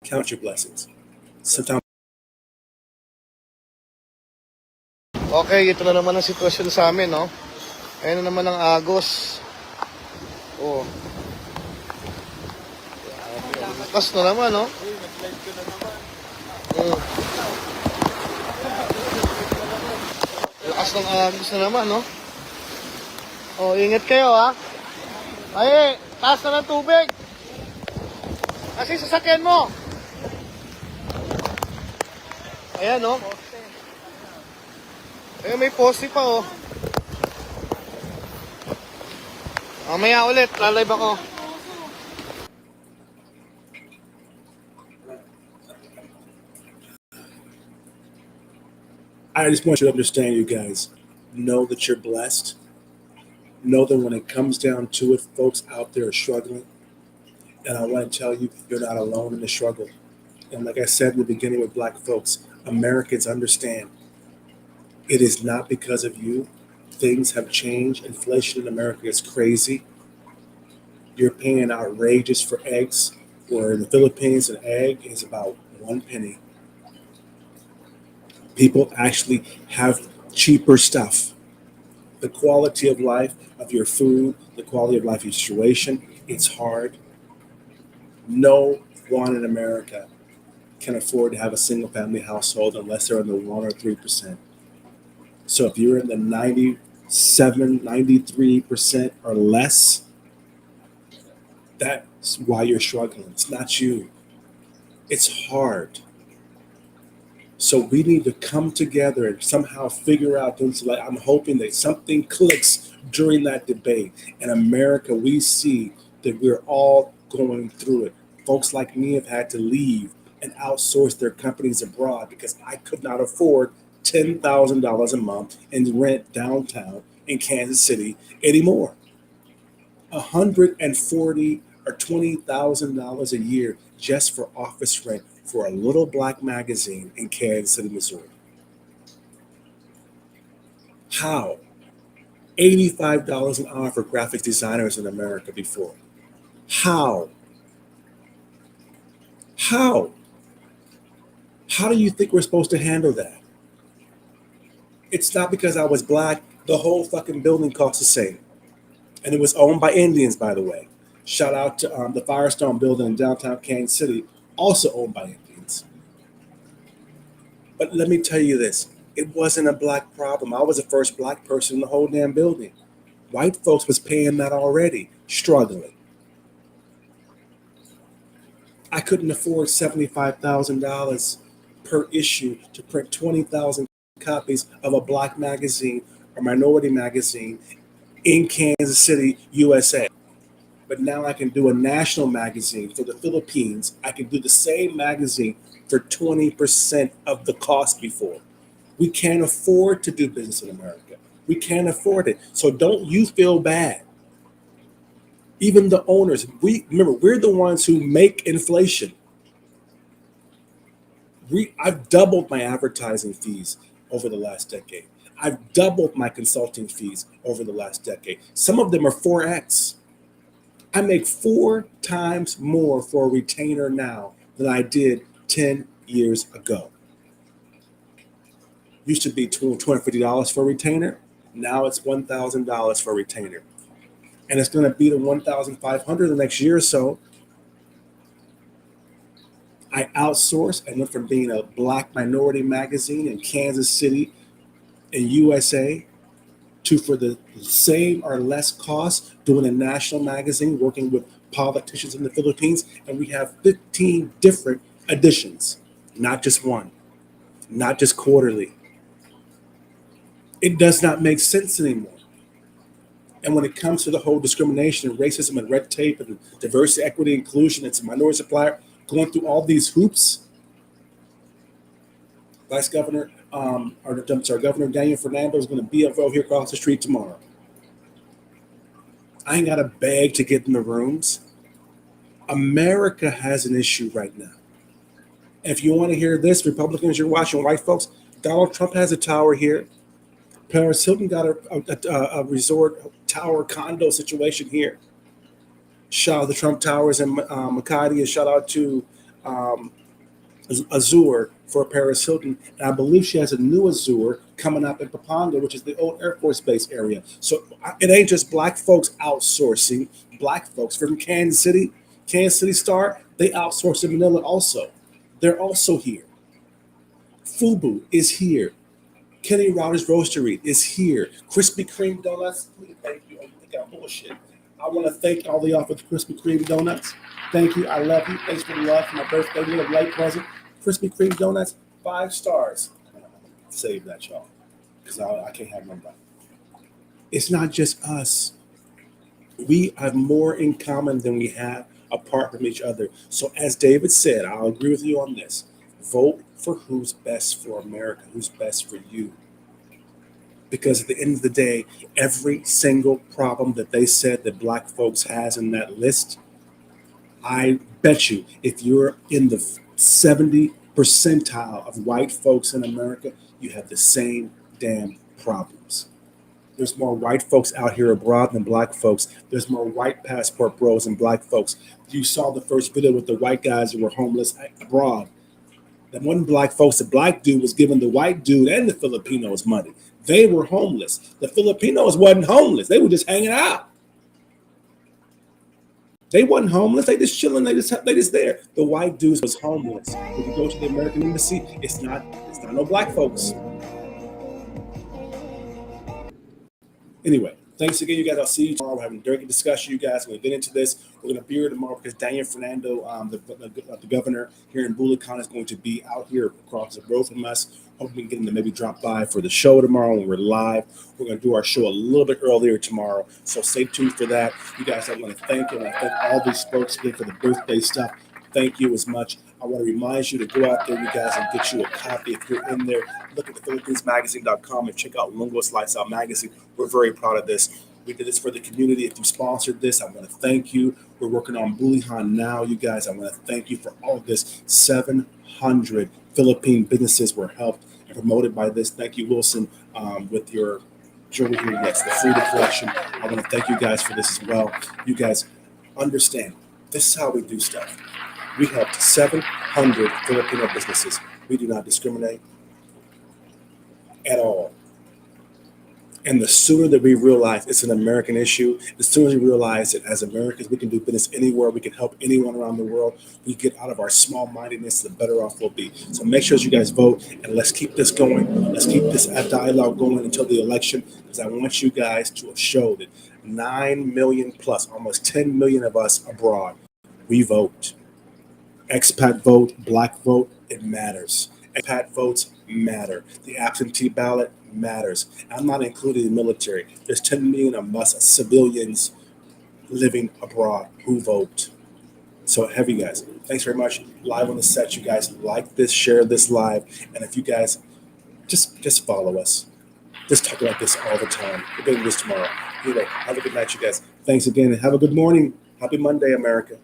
S1: Count your blessings. Sometimes.
S4: Okay, ito na naman ang sitwasyon sa amin, no? Ayan na naman ang agos. Oh. Lakas na naman, no? Lakas ng agos na naman, no? Oh, ingat kayo, ha? Ay, taas na ng tubig. Kasi sasakyan mo. Ayan, no? Ayan, may poste pa, oh. Mamaya ulit, lalive ako.
S1: I just want you to understand, you guys, know that you're blessed. Know that when it comes down to it, folks out there are struggling. And I want to tell you, you're not alone in the struggle. And like I said in the beginning with black folks, Americans understand it is not because of you. Things have changed. Inflation in America is crazy. You're paying outrageous for eggs, where in the Philippines, an egg is about 1 penny. People actually have cheaper stuff. The quality of life of your food, the quality of life of your situation, it's hard. No one in America can afford to have a single family household unless they're in the 1 or 3%. So if you're in the 97, 93% or less, that's why you're struggling. It's not you. It's hard. So we need to come together and somehow figure out things. Like, I'm hoping that something clicks during that debate. In America, we see that we're all going through it. Folks like me have had to leave and outsource their companies abroad because I could not afford $10,000 a month in rent downtown in Kansas City anymore. 140 or $20,000 a year just for office rent for a little black magazine in Kansas City, Missouri. How? $85 an hour for graphic designers in America before. How? How? How do you think we're supposed to handle that? It's not because I was black. The whole fucking building costs the same. And it was owned by Indians, by the way. Shout out to the Firestone building in downtown Kansas City, also owned by Indians. But let me tell you this, it wasn't a black problem. I was the first black person in the whole damn building. White folks was paying that already, struggling. I couldn't afford $75,000 per issue to print 20,000 copies of a black magazine or minority magazine in Kansas City, USA. But now I can do a national magazine for the Philippines. I can do the same magazine for 20% of the cost before. We can't afford to do business in America. We can't afford it. So don't you feel bad. Even the owners, we're the ones who make inflation. I've doubled my advertising fees over the last decade. I've doubled my consulting fees over the last decade. Some of them are 4x. I make 4 times more for a retainer now than I did 10 years ago. Used to be $250 for a retainer. Now it's $1,000 for a retainer. And it's going to be the $1,500 the next year or so. I outsourced and went from being a black minority magazine in Kansas City in USA to, for the same or less cost, doing a national magazine, working with politicians in the Philippines. And we have 15 different editions, not just one, not just quarterly. It does not make sense anymore. And when it comes to the whole discrimination and racism and red tape and diversity, equity, inclusion, it's a minority supplier, going through all these hoops, Vice Governor, Governor Daniel Fernando is going to be over here across the street tomorrow. I ain't got to beg to get in the rooms. America has an issue right now. If you want to hear this, Republicans, you're watching, white folks, Donald Trump has a tower here. Paris Hilton got a resort tower condo situation here. Shout out to Trump Towers in Makati, and shout out to Azure for Paris Hilton. And I believe she has a new Azure coming up in Paponga, which is the old Air Force Base area. So it ain't just black folks outsourcing. Black folks from Kansas City Star, they outsource in Manila also. They're also here. Fubu is here. Kenny Rogers Roastery is here. Krispy Kreme Donuts, thank you. I think I'm bullshit. I want to thank all of y'all for the Krispy Kreme Donuts. Thank you. I love you. Thanks for the love for my birthday. Little late present. Krispy Kreme Donuts, 5 stars. Save that, y'all, because I can't have nobody. It's not just us. We have more in common than we have apart from each other. So as David said, I'll agree with you on this. Vote for who's best for America, who's best for you. Because at the end of the day, every single problem that they said that black folks has in that list, I bet you if you're in the 70 percentile of white folks in America, you have the same damn problems. There's more white folks out here abroad than black folks. There's more white passport bros than black folks. You saw the first video with the white guys who were homeless abroad. That one black folks, the black dude was giving the white dude and the Filipinos money. They were homeless. The Filipinos wasn't homeless. They were just hanging out. They wasn't homeless. They just chilling. They just there. The white dudes was homeless. If you go to the American embassy, it's not no black folks. Anyway, thanks again, you guys. I'll see you tomorrow. We're having a very good discussion, you guys. We're going to get into this. We're going to be here tomorrow because Daniel Fernando, the governor here in Bulacan, is going to be out here across the road from us. Hoping we can get him to maybe drop by for the show tomorrow when we're live. We're going to do our show a little bit earlier tomorrow, so stay tuned for that. You guys, I want to thank you, and I thank all these folks again for the birthday stuff. Thank you as much. I want to remind you to go out there, you guys, and get you a copy. If you're in there, look at the PhilippinesMagazine.com and check out Lingos Lifestyle Magazine. We're very proud of this. We did this for the community. If you sponsored this, I want to thank you. We're working on Bulacan now, you guys. I want to thank you for all of this. 700 Philippine businesses were helped and promoted by this. Thank you, Wilson, with your jewelry here. Yes, the Freedom Collection. I want to thank you guys for this as well. You guys understand, this is how we do stuff. We helped 700 Filipino businesses. We do not discriminate at all. And the sooner that we realize it's an American issue, the sooner we realize that as Americans, we can do business anywhere, we can help anyone around the world, we get out of our small-mindedness, the better off we'll be. So make sure you guys vote, and let's keep this going. Let's keep this dialogue going until the election, because I want you guys to show that 9 million plus, almost 10 million of us abroad, we vote. Expat vote, black vote, it matters. Expat votes matter. The absentee ballot matters. I'm not including the military. There's 10 million of us civilians living abroad who vote. So have you guys. Thanks very much. Live on the set, you guys. Like this, share this live. And if you guys just follow us. Just talk about this all the time. We're doing this tomorrow. Anyway, have a good night, you guys. Thanks again, and have a good morning. Happy Monday, America.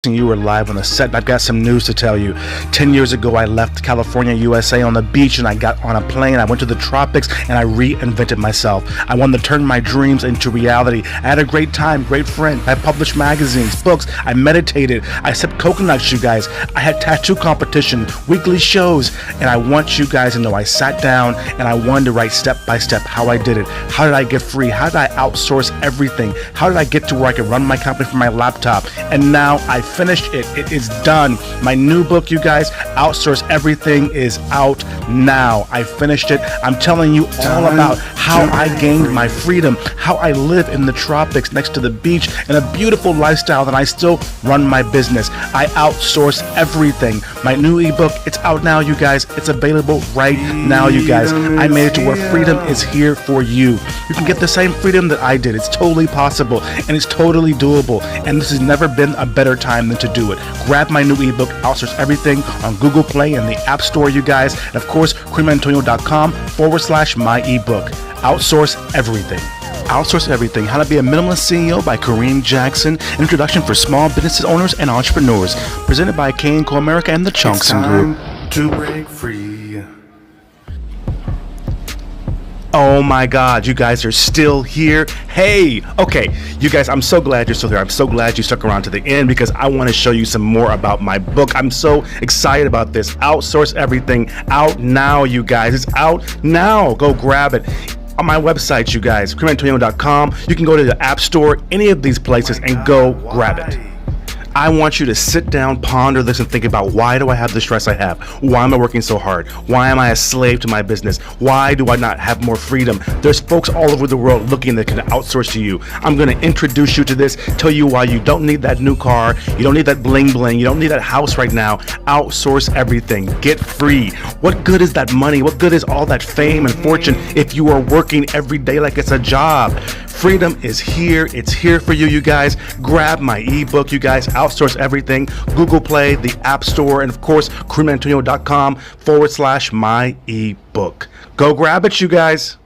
S2: You were live on the set. I've got some news to tell you. 10 years ago, I left California, USA on the beach, and I got on a plane. I went to the tropics, and I reinvented myself. I wanted to turn my dreams into reality. I had a great time, great friend. I published magazines, books. I meditated. I sipped coconuts, you guys. I had tattoo competition, weekly shows, and I want you guys to know I sat down and I wanted to write step by step how I did it. How did I get free? How did I outsource everything? How did I get to where I could run my company from my laptop? And now I finished it. It is done. My new book, you guys, Outsource Everything, is out now. I finished it. I'm telling you all about how I gained my freedom, how I live in the tropics next to the beach in a beautiful lifestyle, and I still run my business. I outsource everything. My new ebook, it's out now, you guys. It's available right now, you guys. I made it to where freedom is here for you. You can get the same freedom that I did. It's totally possible, and it's totally doable, and this has never been a better time than to do it. Grab my new ebook, Outsource Everything, on Google Play and the App Store, you guys. And of course, creamantonio.com/my ebook. Outsource Everything. Outsource Everything, How to Be a Minimalist CEO by Kareem Jackson. An introduction for small business owners and entrepreneurs. Presented by K&Co America and the Chunkston Group.
S11: To break free.
S2: Oh my God, you guys are still here. Hey, okay, you guys, I'm so glad you're still here. I'm so glad you stuck around to the end because I want to show you some more about my book. I'm so excited about this. Outsource Everything, out now, you guys. It's out now. Go grab it. On my website, you guys, creamantonio.com. You can go to the App Store, any of these places, and go grab it. I want you to sit down, ponder this, and think about, why do I have the stress I have? Why am I working so hard? Why am I a slave to my business? Why do I not have more freedom? There's folks all over the world looking that can outsource to you. I'm going to introduce you to this, tell you why you don't need that new car, you don't need that bling bling, you don't need that house right now. Outsource everything. Get free. What good is that money? What good is all that fame and fortune if you are working every day like it's a job? Freedom is here. It's here for you, you guys. Grab my ebook, you guys. Outsource everything. Google Play, the App Store, and of course, KareemAntonio.com/my ebook. Go grab it, you guys.